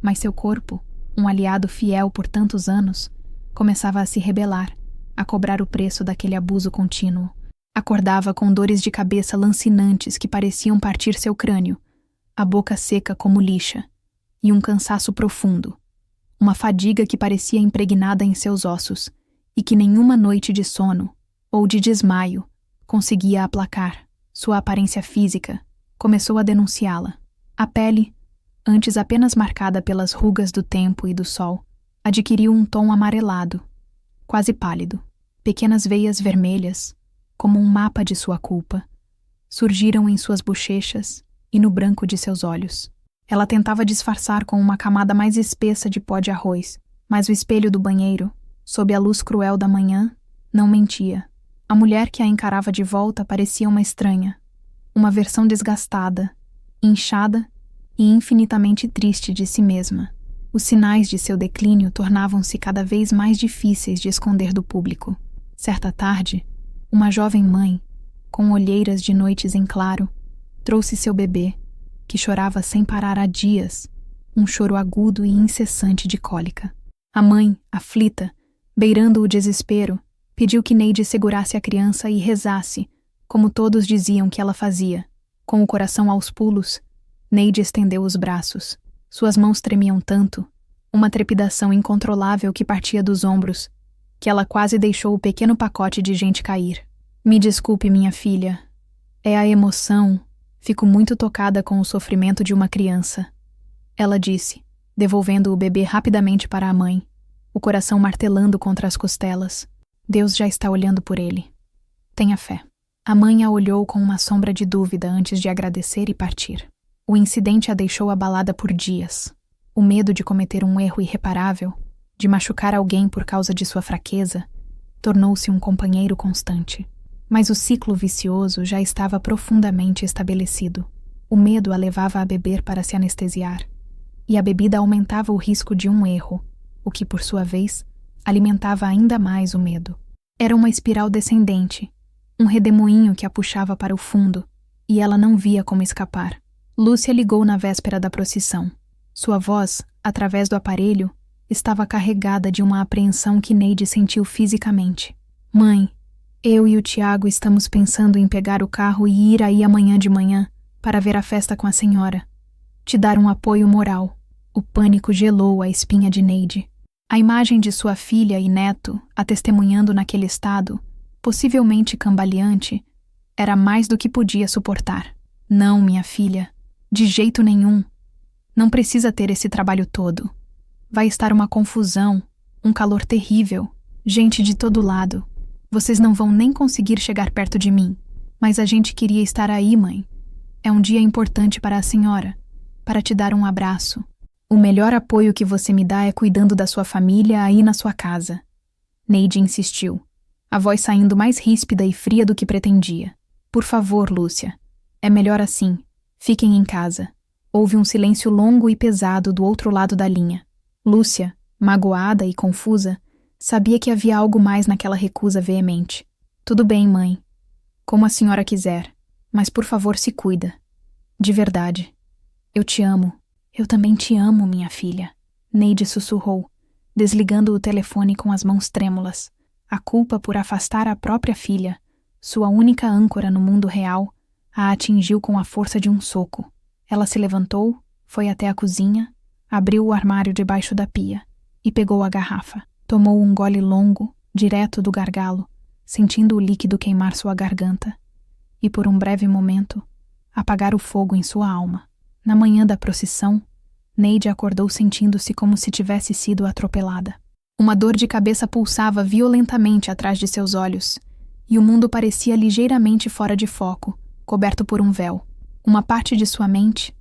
Mas seu corpo, um aliado fiel por tantos anos, começava a se rebelar, a cobrar o preço daquele abuso contínuo. Acordava com dores de cabeça lancinantes que pareciam partir seu crânio, a boca seca como lixa, e um cansaço profundo, uma fadiga que parecia impregnada em seus ossos, e que nenhuma noite de sono, ou de desmaio, conseguia aplacar. Sua aparência física começou a denunciá-la. A pele, antes apenas marcada pelas rugas do tempo e do sol, adquiriu um tom amarelado, quase pálido. Pequenas veias vermelhas, como um mapa de sua culpa, surgiram em suas bochechas e no branco de seus olhos. Ela tentava disfarçar com uma camada mais espessa de pó de arroz, mas o espelho do banheiro, sob a luz cruel da manhã, não mentia. A mulher que a encarava de volta parecia uma estranha, uma versão desgastada, inchada e infinitamente triste de si mesma. Os sinais de seu declínio tornavam-se cada vez mais difíceis de esconder do público. Certa tarde, uma jovem mãe, com olheiras de noites em claro, trouxe seu bebê, que chorava sem parar há dias, um choro agudo e incessante de cólica. A mãe, aflita, beirando o desespero, pediu que Neide segurasse a criança e rezasse, como todos diziam que ela fazia. Com o coração aos pulos, Neide estendeu os braços. Suas mãos tremiam tanto, uma trepidação incontrolável que partia dos ombros, que ela quase deixou o pequeno pacote de gente cair. Me desculpe, minha filha. É a emoção. Fico muito tocada com o sofrimento de uma criança. Ela disse, devolvendo o bebê rapidamente para a mãe, o coração martelando contra as costelas. Deus já está olhando por ele. Tenha fé. A mãe a olhou com uma sombra de dúvida antes de agradecer e partir. O incidente a deixou abalada por dias. O medo de cometer um erro irreparável, de machucar alguém por causa de sua fraqueza, tornou-se um companheiro constante. Mas o ciclo vicioso já estava profundamente estabelecido. O medo a levava a beber para se anestesiar, e a bebida aumentava o risco de um erro, o que, por sua vez, alimentava ainda mais o medo. Era uma espiral descendente, um redemoinho que a puxava para o fundo, e ela não via como escapar. Lúcia ligou na véspera da procissão. Sua voz, através do aparelho, estava carregada de uma apreensão que Neide sentiu fisicamente. Mãe, eu e o Tiago estamos pensando em pegar o carro e ir aí amanhã de manhã para ver a festa com a senhora. Te dar um apoio moral. O pânico gelou a espinha de Neide. A imagem de sua filha e neto, a testemunhando naquele estado, possivelmente cambaleante, era mais do que podia suportar. Não, minha filha, de jeito nenhum. Não precisa ter esse trabalho todo. Vai estar uma confusão, um calor terrível, gente de todo lado. Vocês não vão nem conseguir chegar perto de mim. Mas a gente queria estar aí, mãe. É um dia importante para a senhora, para te dar um abraço. O melhor apoio que você me dá é cuidando da sua família aí na sua casa. Neide insistiu, a voz saindo mais ríspida e fria do que pretendia. Por favor, Lúcia. É melhor assim. Fiquem em casa. Houve um silêncio longo e pesado do outro lado da linha. Lúcia, magoada e confusa, sabia que havia algo mais naquela recusa veemente. Tudo bem, mãe. Como a senhora quiser. Mas por favor se cuida. De verdade. Eu te amo. Eu também te amo, minha filha. Neide sussurrou, desligando o telefone com as mãos trêmulas. A culpa por afastar a própria filha, sua única âncora no mundo real, a atingiu com a força de um soco. Ela se levantou, foi até a cozinha, abriu o armário debaixo da pia e pegou a garrafa. Tomou um gole longo, direto do gargalo, sentindo o líquido queimar sua garganta. E por um breve momento, apagar o fogo em sua alma. Na manhã da procissão, Neide acordou sentindo-se como se tivesse sido atropelada. Uma dor de cabeça pulsava violentamente atrás de seus olhos, e o mundo parecia ligeiramente fora de foco, coberto por um véu. Uma parte de sua mente,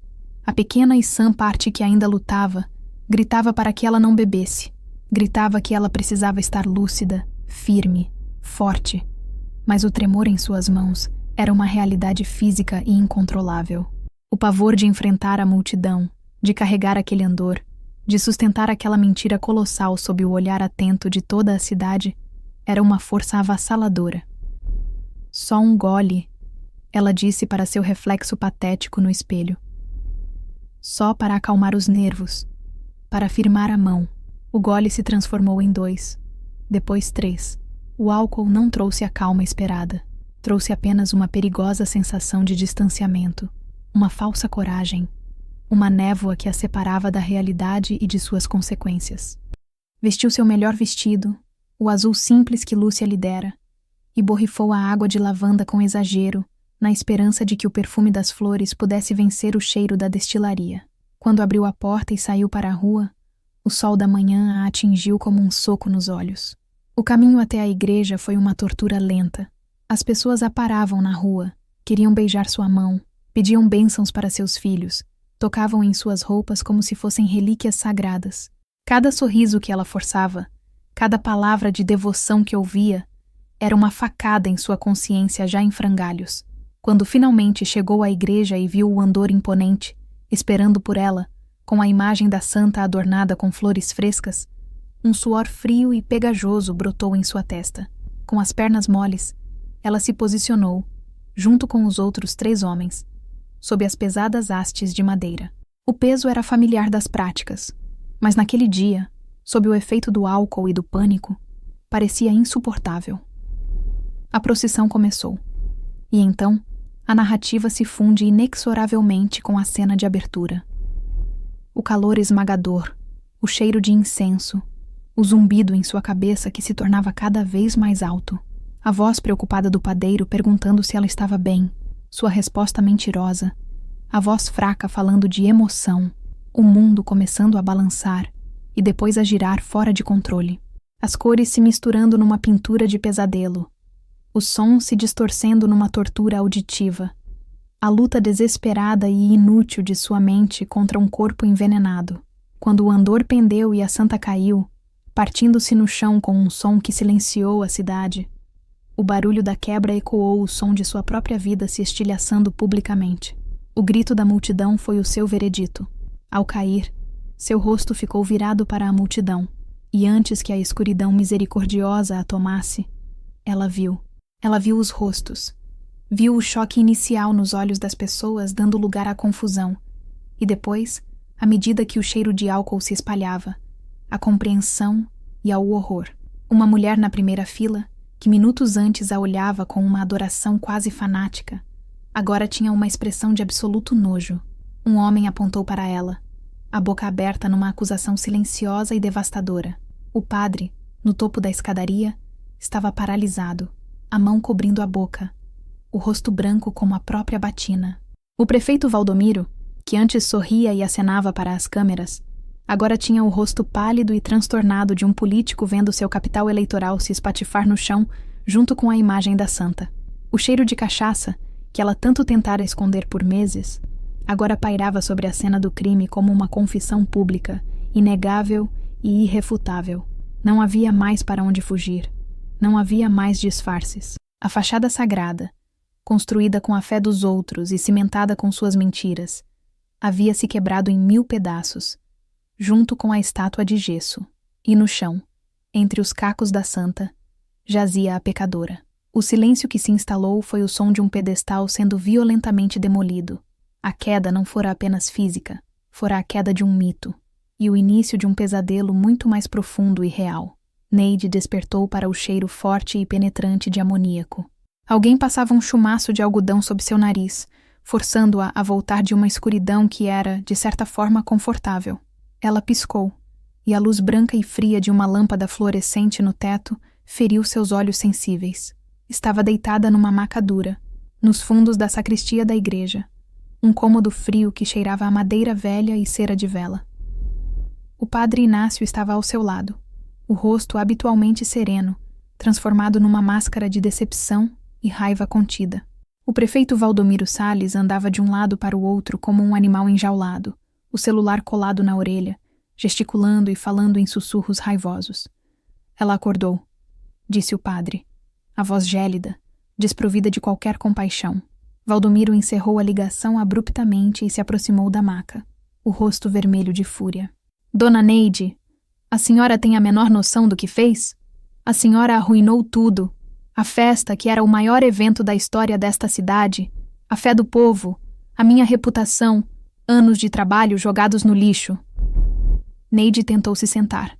a pequena e sã parte que ainda lutava, gritava para que ela não bebesse. Gritava que ela precisava estar lúcida, firme, forte. Mas o tremor em suas mãos era uma realidade física e incontrolável. O pavor de enfrentar a multidão, de carregar aquele andor, de sustentar aquela mentira colossal sob o olhar atento de toda a cidade, era uma força avassaladora. Só um gole, ela disse para seu reflexo patético no espelho. Só para acalmar os nervos, para firmar a mão. O gole se transformou em 2, depois 3. O álcool não trouxe a calma esperada, trouxe apenas uma perigosa sensação de distanciamento. Uma falsa coragem, uma névoa que a separava da realidade e de suas consequências. Vestiu seu melhor vestido, o azul simples que Lúcia lhe dera, e borrifou a água de lavanda com exagero, na esperança de que o perfume das flores pudesse vencer o cheiro da destilaria. Quando abriu a porta e saiu para a rua, o sol da manhã a atingiu como um soco nos olhos. O caminho até a igreja foi uma tortura lenta. As pessoas a paravam na rua, queriam beijar sua mão, pediam bênçãos para seus filhos, tocavam em suas roupas como se fossem relíquias sagradas. Cada sorriso que ela forçava, cada palavra de devoção que ouvia, era uma facada em sua consciência já em frangalhos. Quando finalmente chegou à igreja e viu o andor imponente, esperando por ela, com a imagem da santa adornada com flores frescas, um suor frio e pegajoso brotou em sua testa. Com as pernas moles, ela se posicionou, junto com os outros 3 homens, sob as pesadas hastes de madeira. O peso era familiar das práticas, mas naquele dia, sob o efeito do álcool e do pânico, parecia insuportável. A procissão começou, e então a narrativa se funde inexoravelmente com a cena de abertura. O calor esmagador, o cheiro de incenso, o zumbido em sua cabeça que se tornava cada vez mais alto, a voz preocupada do padeiro perguntando se ela estava bem, sua resposta mentirosa, a voz fraca falando de emoção, o mundo começando a balançar e depois a girar fora de controle. As cores se misturando numa pintura de pesadelo, o som se distorcendo numa tortura auditiva, a luta desesperada e inútil de sua mente contra um corpo envenenado. Quando o andor pendeu e a santa caiu, partindo-se no chão com um som que silenciou a cidade, o barulho da quebra ecoou o som de sua própria vida se estilhaçando publicamente. O grito da multidão foi o seu veredito. Ao cair, seu rosto ficou virado para a multidão, e antes que a escuridão misericordiosa a tomasse, ela viu. Ela viu os rostos. Viu o choque inicial nos olhos das pessoas dando lugar à confusão, e depois, à medida que o cheiro de álcool se espalhava, à compreensão e ao horror. Uma mulher na primeira fila, que minutos antes a olhava com uma adoração quase fanática, agora tinha uma expressão de absoluto nojo. Um homem apontou para ela, a boca aberta numa acusação silenciosa e devastadora. O padre, no topo da escadaria, estava paralisado, a mão cobrindo a boca, o rosto branco como a própria batina. O prefeito Valdomiro, que antes sorria e acenava para as câmeras, agora tinha o rosto pálido e transtornado de um político vendo seu capital eleitoral se espatifar no chão junto com a imagem da santa. O cheiro de cachaça, que ela tanto tentara esconder por meses, agora pairava sobre a cena do crime como uma confissão pública, inegável e irrefutável. Não havia mais para onde fugir. Não havia mais disfarces. A fachada sagrada, construída com a fé dos outros e cimentada com suas mentiras, havia se quebrado em 1000 pedaços, junto com a estátua de gesso, e no chão, entre os cacos da santa, jazia a pecadora. O silêncio que se instalou foi o som de um pedestal sendo violentamente demolido. A queda não fora apenas física, fora a queda de um mito, e o início de um pesadelo muito mais profundo e real. Neide despertou para o cheiro forte e penetrante de amoníaco. Alguém passava um chumaço de algodão sob seu nariz, forçando-a a voltar de uma escuridão que era, de certa forma, confortável. Ela piscou, e a luz branca e fria de uma lâmpada fluorescente no teto feriu seus olhos sensíveis. Estava deitada numa maca dura, nos fundos da sacristia da igreja, um cômodo frio que cheirava a madeira velha e cera de vela. O padre Inácio estava ao seu lado, o rosto habitualmente sereno, transformado numa máscara de decepção e raiva contida. O prefeito Valdomiro Salles andava de um lado para o outro como um animal enjaulado, o celular colado na orelha, gesticulando e falando em sussurros raivosos. Ela acordou, disse o padre, a voz gélida, desprovida de qualquer compaixão. Valdomiro encerrou a ligação abruptamente e se aproximou da maca, o rosto vermelho de fúria. Dona Neide, a senhora tem a menor noção do que fez? A senhora arruinou tudo. A festa, que era o maior evento da história desta cidade, a fé do povo, a minha reputação, anos de trabalho jogados no lixo. Neide tentou se sentar,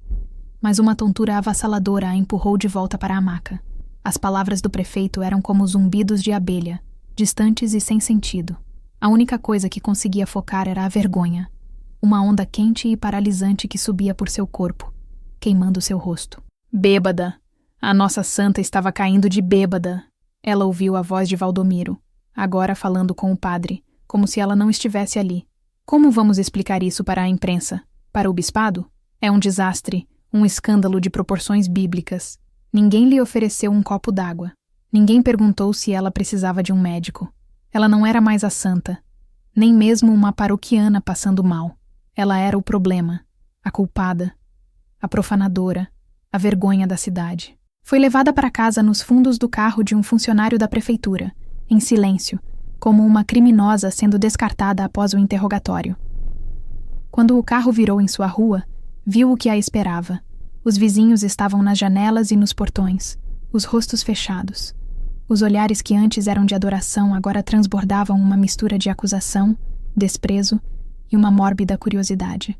mas uma tontura avassaladora a empurrou de volta para a maca. As palavras do prefeito eram como zumbidos de abelha, distantes e sem sentido. A única coisa que conseguia focar era a vergonha, uma onda quente e paralisante que subia por seu corpo, queimando seu rosto. Bêbada! A nossa santa estava caindo de bêbada. Ela ouviu a voz de Valdomiro, agora falando com o padre, como se ela não estivesse ali. Como vamos explicar isso para a imprensa? Para o bispado? É um desastre, um escândalo de proporções bíblicas. Ninguém lhe ofereceu um copo d'água. Ninguém perguntou se ela precisava de um médico. Ela não era mais a santa, nem mesmo uma paroquiana passando mal. Ela era o problema, a culpada, a profanadora, a vergonha da cidade. Foi levada para casa nos fundos do carro de um funcionário da prefeitura, em silêncio, como uma criminosa sendo descartada após o interrogatório. Quando o carro virou em sua rua, viu o que a esperava. Os vizinhos estavam nas janelas e nos portões, os rostos fechados. Os olhares que antes eram de adoração agora transbordavam uma mistura de acusação, desprezo e uma mórbida curiosidade.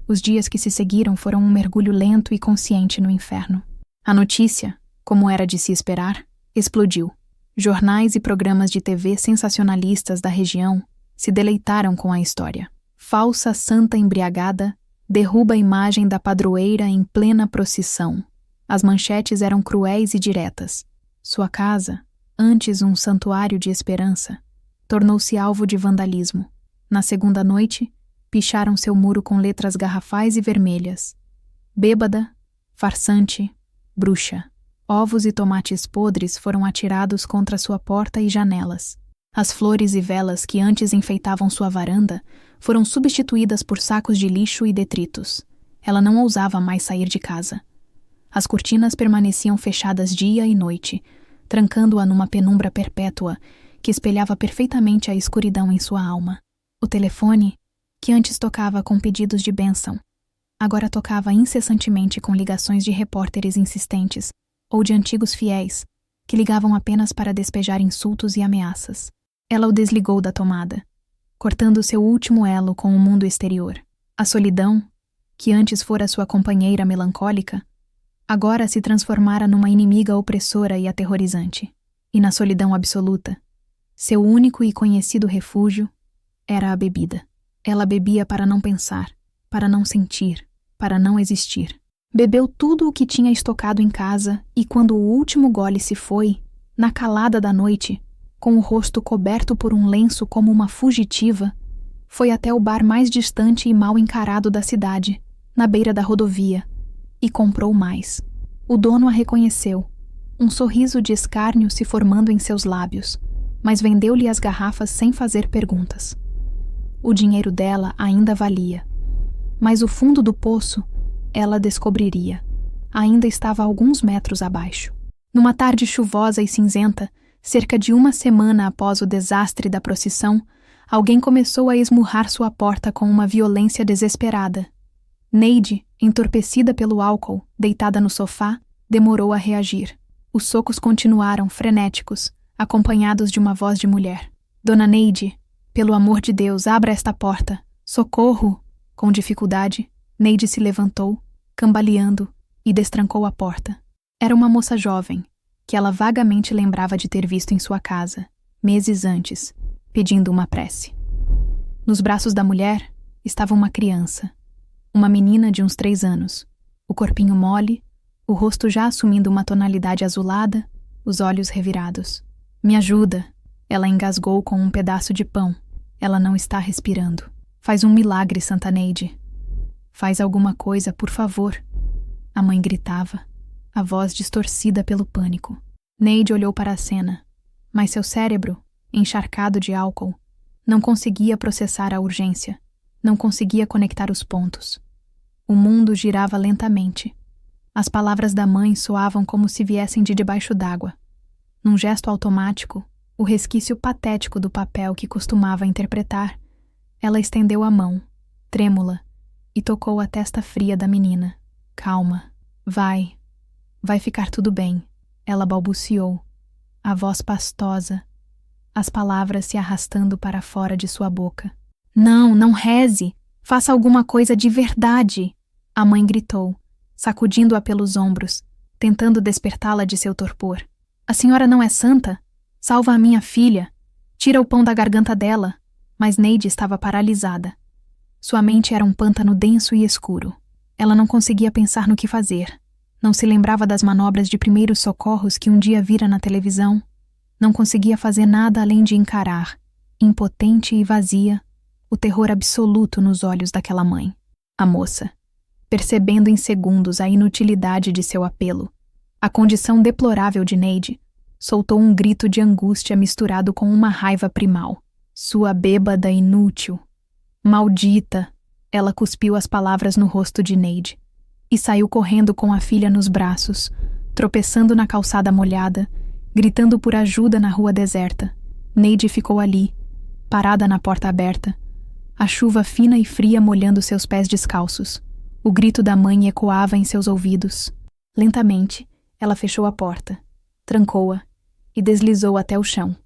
Os dias que se seguiram foram um mergulho lento e consciente no inferno. A notícia, como era de se esperar, explodiu. Jornais e programas de TV sensacionalistas da região se deleitaram com a história. Falsa santa embriagada derruba a imagem da padroeira em plena procissão. As manchetes eram cruéis e diretas. Sua casa, antes um santuário de esperança, tornou-se alvo de vandalismo. Na segunda noite, picharam seu muro com letras garrafais e vermelhas. Bêbada, farsante, bruxa. Ovos e tomates podres foram atirados contra sua porta e janelas. As flores e velas que antes enfeitavam sua varanda foram substituídas por sacos de lixo e detritos. Ela não ousava mais sair de casa. As cortinas permaneciam fechadas dia e noite, trancando-a numa penumbra perpétua que espelhava perfeitamente a escuridão em sua alma. O telefone, que antes tocava com pedidos de bênção, agora tocava incessantemente com ligações de repórteres insistentes ou de antigos fiéis que ligavam apenas para despejar insultos e ameaças. Ela o desligou da tomada, cortando seu último elo com o mundo exterior. A solidão, que antes fora sua companheira melancólica, agora se transformara numa inimiga opressora e aterrorizante. E na solidão absoluta, seu único e conhecido refúgio era a bebida. Ela bebia para não pensar, para não sentir, para não existir. Bebeu tudo o que tinha estocado em casa e quando o último gole se foi, na calada da noite, com o rosto coberto por um lenço como uma fugitiva, foi até o bar mais distante e mal encarado da cidade, na beira da rodovia, e comprou mais. O dono a reconheceu, um sorriso de escárnio se formando em seus lábios, mas vendeu-lhe as garrafas sem fazer perguntas. O dinheiro dela ainda valia, mas o fundo do poço ela descobriria. Ainda estava a alguns metros abaixo. Numa tarde chuvosa e cinzenta, cerca de uma semana após o desastre da procissão, alguém começou a esmurrar sua porta com uma violência desesperada. Neide, entorpecida pelo álcool, deitada no sofá, demorou a reagir. Os socos continuaram, frenéticos, acompanhados de uma voz de mulher. Dona Neide, pelo amor de Deus, abra esta porta. Socorro! Com dificuldade, Neide se levantou, cambaleando, e destrancou a porta. Era uma moça jovem, que ela vagamente lembrava de ter visto em sua casa, meses antes, pedindo uma prece. Nos braços da mulher estava uma criança, uma menina de uns 3 anos, o corpinho mole, o rosto já assumindo uma tonalidade azulada, os olhos revirados. Me ajuda, ela engasgou com um pedaço de pão. Ela não está respirando. Faz um milagre, Santa Neide. Faz alguma coisa, por favor. A mãe gritava, a voz distorcida pelo pânico. Neide olhou para a cena, mas seu cérebro, encharcado de álcool, não conseguia processar a urgência, não conseguia conectar os pontos. O mundo girava lentamente. As palavras da mãe soavam como se viessem de debaixo d'água. Num gesto automático, o resquício patético do papel que costumava interpretar, ela estendeu a mão, trêmula, e tocou a testa fria da menina. Calma, vai ficar tudo bem, ela balbuciou, a voz pastosa, as palavras se arrastando para fora de sua boca. Não reze, faça alguma coisa de verdade, a mãe gritou, sacudindo-a pelos ombros, tentando despertá-la de seu torpor. A senhora não é santa? Salva a minha filha, tira o pão da garganta dela. Mas Neide estava paralisada. Sua mente era um pântano denso e escuro. Ela não conseguia pensar no que fazer. Não se lembrava das manobras de primeiros socorros que um dia vira na televisão. Não conseguia fazer nada além de encarar, impotente e vazia, o terror absoluto nos olhos daquela mãe. A moça, percebendo em segundos a inutilidade de seu apelo, a condição deplorável de Neide, soltou um grito de angústia misturado com uma raiva primal. Sua bêbada inútil. Maldita! Ela cuspiu as palavras no rosto de Neide e saiu correndo com a filha nos braços, tropeçando na calçada molhada, gritando por ajuda na rua deserta. Neide ficou ali, parada na porta aberta, a chuva fina e fria molhando seus pés descalços. O grito da mãe ecoava em seus ouvidos. Lentamente, ela fechou a porta, trancou-a e deslizou até o chão,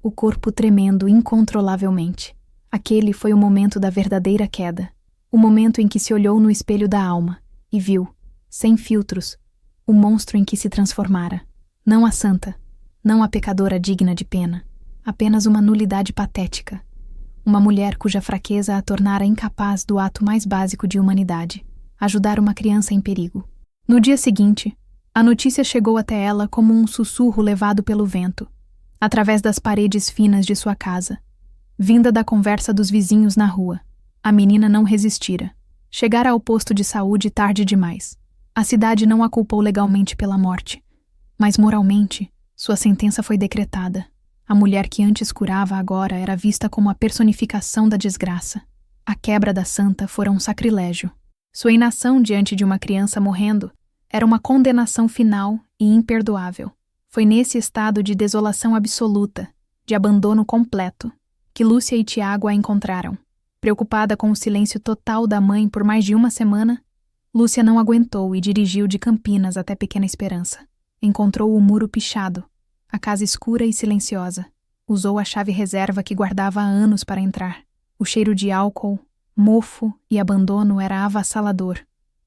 o corpo tremendo incontrolavelmente. Aquele foi o momento da verdadeira queda, o momento em que se olhou no espelho da alma e viu, sem filtros, o monstro em que se transformara. Não a santa, não a pecadora digna de pena, apenas uma nulidade patética. Uma mulher cuja fraqueza a tornara incapaz do ato mais básico de humanidade, ajudar uma criança em perigo. No dia seguinte, a notícia chegou até ela como um sussurro levado pelo vento, através das paredes finas de sua casa, vinda da conversa dos vizinhos na rua. A menina não resistira. Chegara ao posto de saúde tarde demais. A cidade não a culpou legalmente pela morte, mas moralmente, sua sentença foi decretada. A mulher que antes curava agora era vista como a personificação da desgraça. A quebra da santa fora um sacrilégio. Sua inação diante de uma criança morrendo era uma condenação final e imperdoável. Foi nesse estado de desolação absoluta, de abandono completo, que Lúcia e Tiago a encontraram. Preocupada com o silêncio total da mãe por mais de uma semana, Lúcia não aguentou e dirigiu de Campinas até Pequena Esperança. Encontrou o muro pichado, a casa escura e silenciosa. Usou a chave reserva que guardava há anos para entrar. O cheiro de álcool, mofo e abandono era avassalador.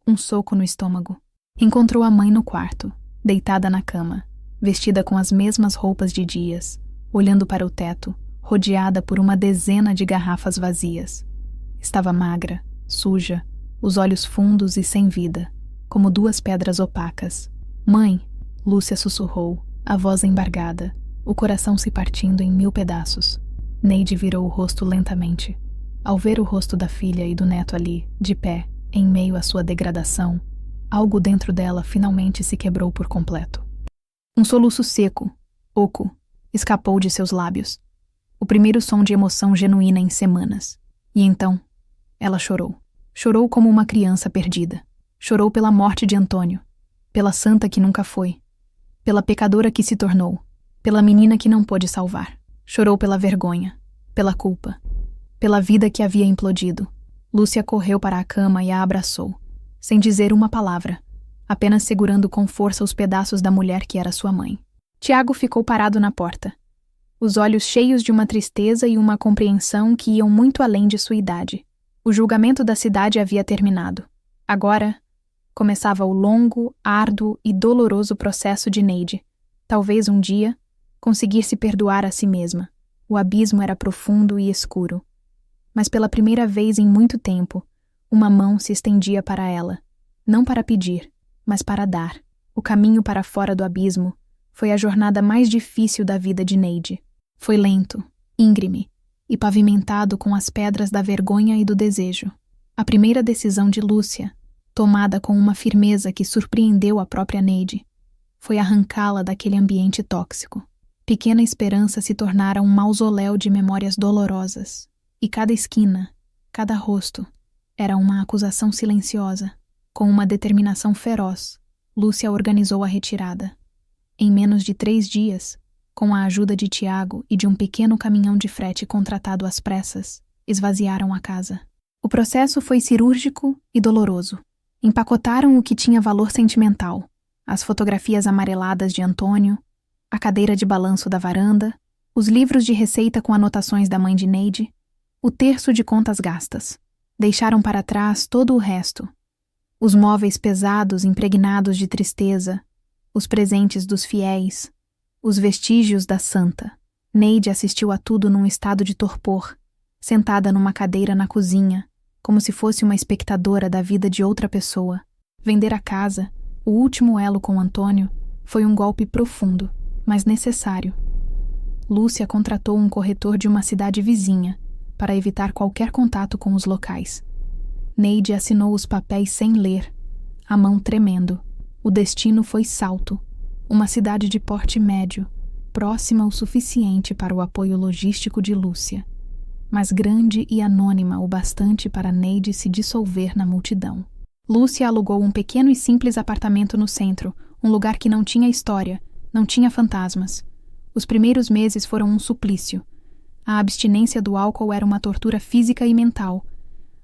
Um soco no estômago. Encontrou a mãe no quarto, deitada na cama, vestida com as mesmas roupas de dias, olhando para o teto, rodeada por uma dezena de garrafas vazias. Estava magra, suja, os olhos fundos e sem vida, como duas pedras opacas. Mãe, Lúcia sussurrou, a voz embargada, o coração se partindo em 1000 pedaços. Neide virou o rosto lentamente. Ao ver o rosto da filha e do neto ali, de pé, em meio à sua degradação, algo dentro dela finalmente se quebrou por completo. Um soluço seco, oco, escapou de seus lábios. O primeiro som de emoção genuína em semanas. E então, ela chorou. Chorou como uma criança perdida. Chorou pela morte de Antônio, pela santa que nunca foi, pela pecadora que se tornou, pela menina que não pôde salvar. Chorou pela vergonha, pela culpa, pela vida que havia implodido. Lúcia correu para a cama e a abraçou, sem dizer uma palavra, apenas segurando com força os pedaços da mulher que era sua mãe. Tiago ficou parado na porta, os olhos cheios de uma tristeza e uma compreensão que iam muito além de sua idade. O julgamento da cidade havia terminado. Agora, começava o longo, árduo e doloroso processo de Neide. Talvez um dia, conseguir se perdoar a si mesma. O abismo era profundo e escuro. Mas pela primeira vez em muito tempo, uma mão se estendia para ela. Não para pedir, mas para dar. O caminho para fora do abismo foi a jornada mais difícil da vida de Neide. Foi lento, íngreme, e pavimentado com as pedras da vergonha e do desejo. A primeira decisão de Lúcia, tomada com uma firmeza que surpreendeu a própria Neide, foi arrancá-la daquele ambiente tóxico. Pequena Esperança se tornara um mausoléu de memórias dolorosas, e cada esquina, cada rosto, era uma acusação silenciosa. Com uma determinação feroz, Lúcia organizou a retirada. Em menos de 3 dias, com a ajuda de Tiago e de um pequeno caminhão de frete contratado às pressas, esvaziaram a casa. O processo foi cirúrgico e doloroso. Empacotaram o que tinha valor sentimental, as fotografias amareladas de Antônio, a cadeira de balanço da varanda, os livros de receita com anotações da mãe de Neide, o terço de contas gastas. Deixaram para trás todo o resto. Os móveis pesados impregnados de tristeza, os presentes dos fiéis, os vestígios da santa. Neide assistiu a tudo num estado de torpor, sentada numa cadeira na cozinha, como se fosse uma espectadora da vida de outra pessoa. Vender a casa, o último elo com Antônio, foi um golpe profundo, mas necessário. Lúcia contratou um corretor de uma cidade vizinha, para evitar qualquer contato com os locais. Neide assinou os papéis sem ler, a mão tremendo. O destino foi Salto, uma cidade de porte médio, próxima o suficiente para o apoio logístico de Lúcia, mas grande e anônima o bastante para Neide se dissolver na multidão. Lúcia alugou um pequeno e simples apartamento no centro, um lugar que não tinha história, não tinha fantasmas. Os primeiros meses foram um suplício. A abstinência do álcool era uma tortura física e mental.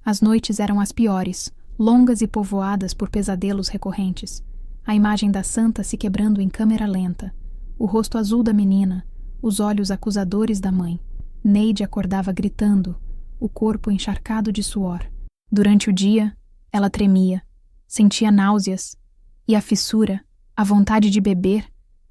As noites eram as piores, longas e povoadas por pesadelos recorrentes. A imagem da santa se quebrando em câmera lenta, o rosto azul da menina, os olhos acusadores da mãe. Neide acordava gritando, o corpo encharcado de suor. Durante o dia, ela tremia, sentia náuseas, e a fissura, a vontade de beber,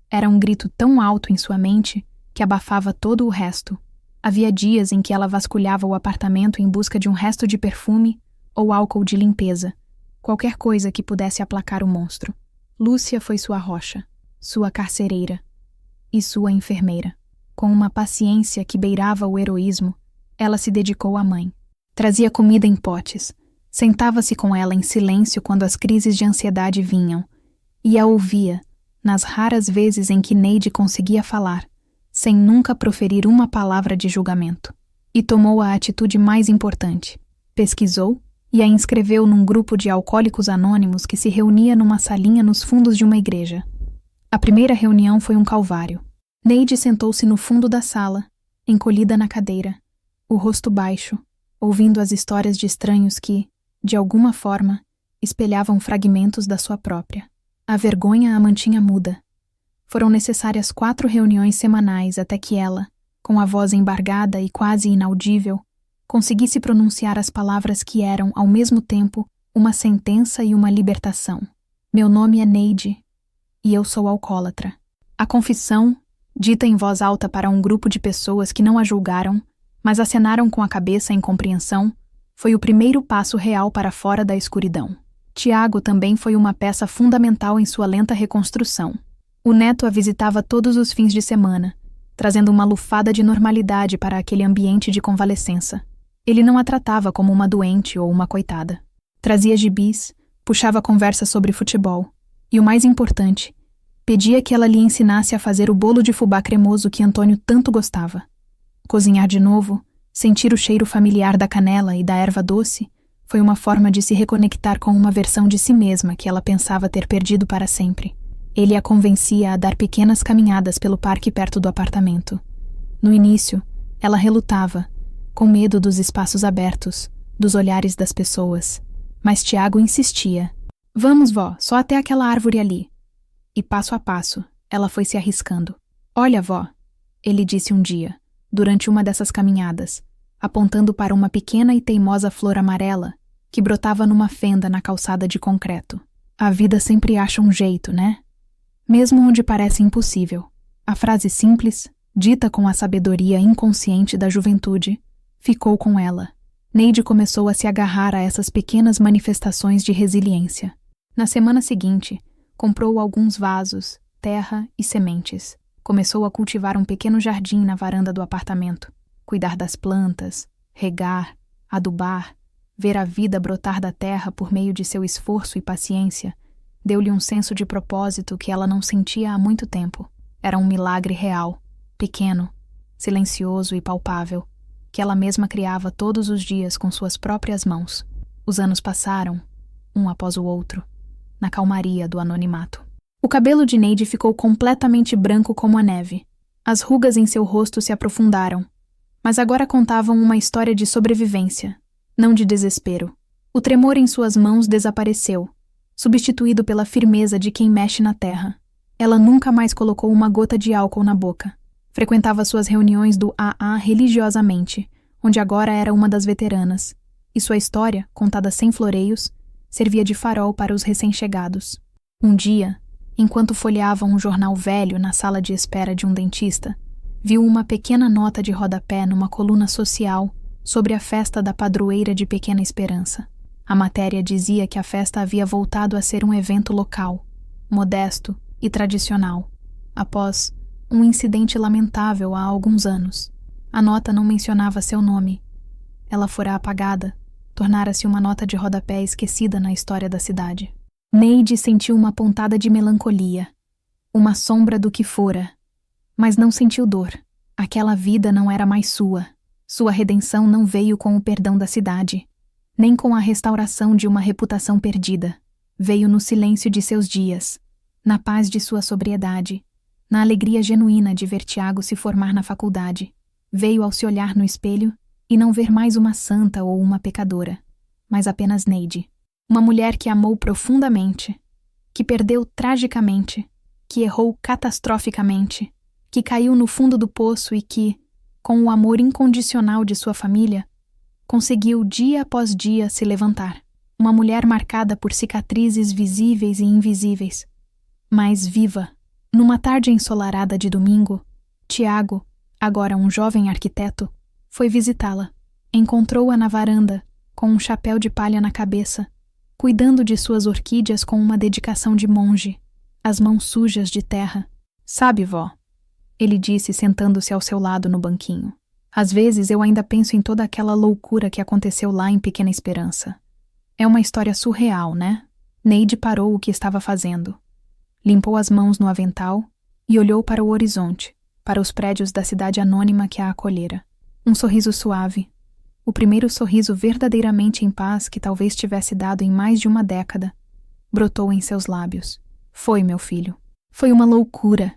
era um grito tão alto em sua mente que abafava todo o resto. Havia dias em que ela vasculhava o apartamento em busca de um resto de perfume ou álcool de limpeza, qualquer coisa que pudesse aplacar o monstro. Lúcia foi sua rocha, sua carcereira e sua enfermeira. Com uma paciência que beirava o heroísmo, ela se dedicou à mãe. Trazia comida em potes, sentava-se com ela em silêncio quando as crises de ansiedade vinham, e a ouvia, nas raras vezes em que Neide conseguia falar, sem nunca proferir uma palavra de julgamento. E tomou a atitude mais importante. Pesquisou e a inscreveu num grupo de alcoólicos anônimos que se reunia numa salinha nos fundos de uma igreja. A primeira reunião foi um calvário. Neide sentou-se no fundo da sala, encolhida na cadeira, o rosto baixo, ouvindo as histórias de estranhos que, de alguma forma, espelhavam fragmentos da sua própria. A vergonha a mantinha muda. Foram necessárias 4 reuniões semanais até que ela, com a voz embargada e quase inaudível, conseguisse pronunciar as palavras que eram, ao mesmo tempo, uma sentença e uma libertação. Meu nome é Neide, e eu sou alcoólatra. A confissão, dita em voz alta para um grupo de pessoas que não a julgaram, mas acenaram com a cabeça em compreensão, foi o primeiro passo real para fora da escuridão. Tiago também foi uma peça fundamental em sua lenta reconstrução. O neto a visitava todos os fins de semana, trazendo uma lufada de normalidade para aquele ambiente de convalescença. Ele não a tratava como uma doente ou uma coitada. Trazia gibis, puxava conversa sobre futebol. E o mais importante, pedia que ela lhe ensinasse a fazer o bolo de fubá cremoso que Antônio tanto gostava. Cozinhar de novo, sentir o cheiro familiar da canela e da erva doce, foi uma forma de se reconectar com uma versão de si mesma que ela pensava ter perdido para sempre. Ele a convencia a dar pequenas caminhadas pelo parque perto do apartamento. No início, ela relutava, com medo dos espaços abertos, dos olhares das pessoas. Mas Tiago insistia. Vamos, vó, só até aquela árvore ali. E passo a passo, ela foi se arriscando. Olha, vó, ele disse um dia, durante uma dessas caminhadas, apontando para uma pequena e teimosa flor amarela que brotava numa fenda na calçada de concreto. A vida sempre acha um jeito, né? Mesmo onde parece impossível. A frase simples, dita com a sabedoria inconsciente da juventude, ficou com ela. Neide começou a se agarrar a essas pequenas manifestações de resiliência. Na semana seguinte, comprou alguns vasos, terra e sementes. Começou a cultivar um pequeno jardim na varanda do apartamento, cuidar das plantas, regar, adubar, ver a vida brotar da terra por meio de seu esforço e paciência, deu-lhe um senso de propósito que ela não sentia há muito tempo. Era um milagre real, pequeno, silencioso e palpável, que ela mesma criava todos os dias com suas próprias mãos. Os anos passaram, um após o outro, na calmaria do anonimato. O cabelo de Neide ficou completamente branco como a neve. As rugas em seu rosto se aprofundaram, mas agora contavam uma história de sobrevivência, não de desespero. O tremor em suas mãos desapareceu, substituído pela firmeza de quem mexe na terra. Ela nunca mais colocou uma gota de álcool na boca. Frequentava suas reuniões do AA religiosamente, onde agora era uma das veteranas, e sua história, contada sem floreios, servia de farol para os recém-chegados. Um dia, enquanto folheava um jornal velho na sala de espera de um dentista, viu uma pequena nota de rodapé numa coluna social sobre a festa da padroeira de Pequena Esperança. A matéria dizia que a festa havia voltado a ser um evento local, modesto e tradicional, após um incidente lamentável há alguns anos. A nota não mencionava seu nome. Ela fora apagada, tornara-se uma nota de rodapé esquecida na história da cidade. Neide sentiu uma pontada de melancolia, uma sombra do que fora, mas não sentiu dor. Aquela vida não era mais sua. Sua redenção não veio com o perdão da cidade, nem com a restauração de uma reputação perdida. Veio no silêncio de seus dias, na paz de sua sobriedade, na alegria genuína de ver Tiago se formar na faculdade. Veio ao se olhar no espelho e não ver mais uma santa ou uma pecadora, mas apenas Neide. Uma mulher que amou profundamente, que perdeu tragicamente, que errou catastroficamente, que caiu no fundo do poço e que, com o amor incondicional de sua família, conseguiu dia após dia se levantar. Uma mulher marcada por cicatrizes visíveis e invisíveis, mas viva. Numa tarde ensolarada de domingo, Tiago, agora um jovem arquiteto, foi visitá-la. Encontrou-a na varanda, com um chapéu de palha na cabeça, cuidando de suas orquídeas com uma dedicação de monge, as mãos sujas de terra. Sabe, vó, ele disse sentando-se ao seu lado no banquinho. Às vezes eu ainda penso em toda aquela loucura que aconteceu lá em Pequena Esperança. É uma história surreal, né? Neide parou o que estava fazendo. Limpou as mãos no avental e olhou para o horizonte, para os prédios da cidade anônima que a acolhera. Um sorriso suave, o primeiro sorriso verdadeiramente em paz que talvez tivesse dado em mais de uma década, brotou em seus lábios. Foi, meu filho. Foi uma loucura,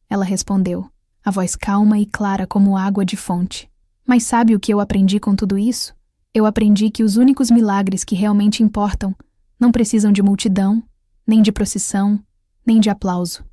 ela respondeu, a voz calma e clara como água de fonte. Mas sabe o que eu aprendi com tudo isso? Eu aprendi que os únicos milagres que realmente importam não precisam de multidão, nem de procissão, nem de aplauso.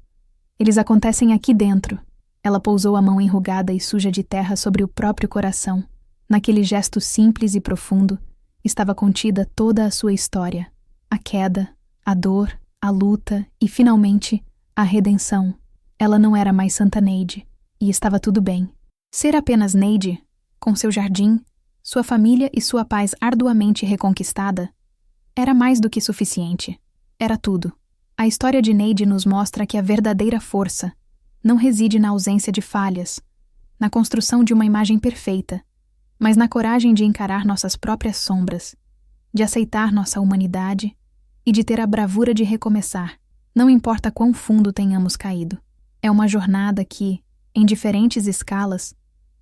Eles acontecem aqui dentro. Ela pousou a mão enrugada e suja de terra sobre o próprio coração. Naquele gesto simples e profundo, estava contida toda a sua história. A queda, a dor, a luta e, finalmente, a redenção. Ela não era mais Santa Neide, e estava tudo bem. Ser apenas Neide, com seu jardim, sua família e sua paz arduamente reconquistada, era mais do que suficiente. Era tudo. A história de Neide nos mostra que a verdadeira força não reside na ausência de falhas, na construção de uma imagem perfeita, mas na coragem de encarar nossas próprias sombras, de aceitar nossa humanidade e de ter a bravura de recomeçar, não importa quão fundo tenhamos caído. É uma jornada que, em diferentes escalas,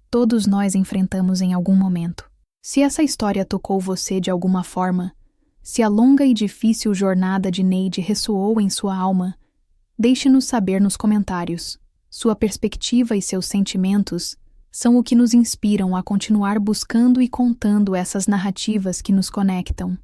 todos nós enfrentamos em algum momento. Se essa história tocou você de alguma forma, se a longa e difícil jornada de Neide ressoou em sua alma, deixe-nos saber nos comentários. Sua perspectiva e seus sentimentos são o que nos inspiram a continuar buscando e contando essas narrativas que nos conectam.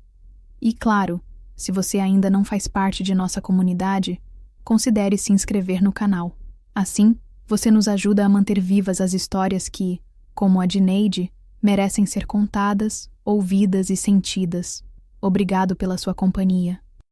E claro, se você ainda não faz parte de nossa comunidade, considere se inscrever no canal. Assim, você nos ajuda a manter vivas as histórias que, como a de Neide, merecem ser contadas, ouvidas e sentidas. Obrigado pela sua companhia.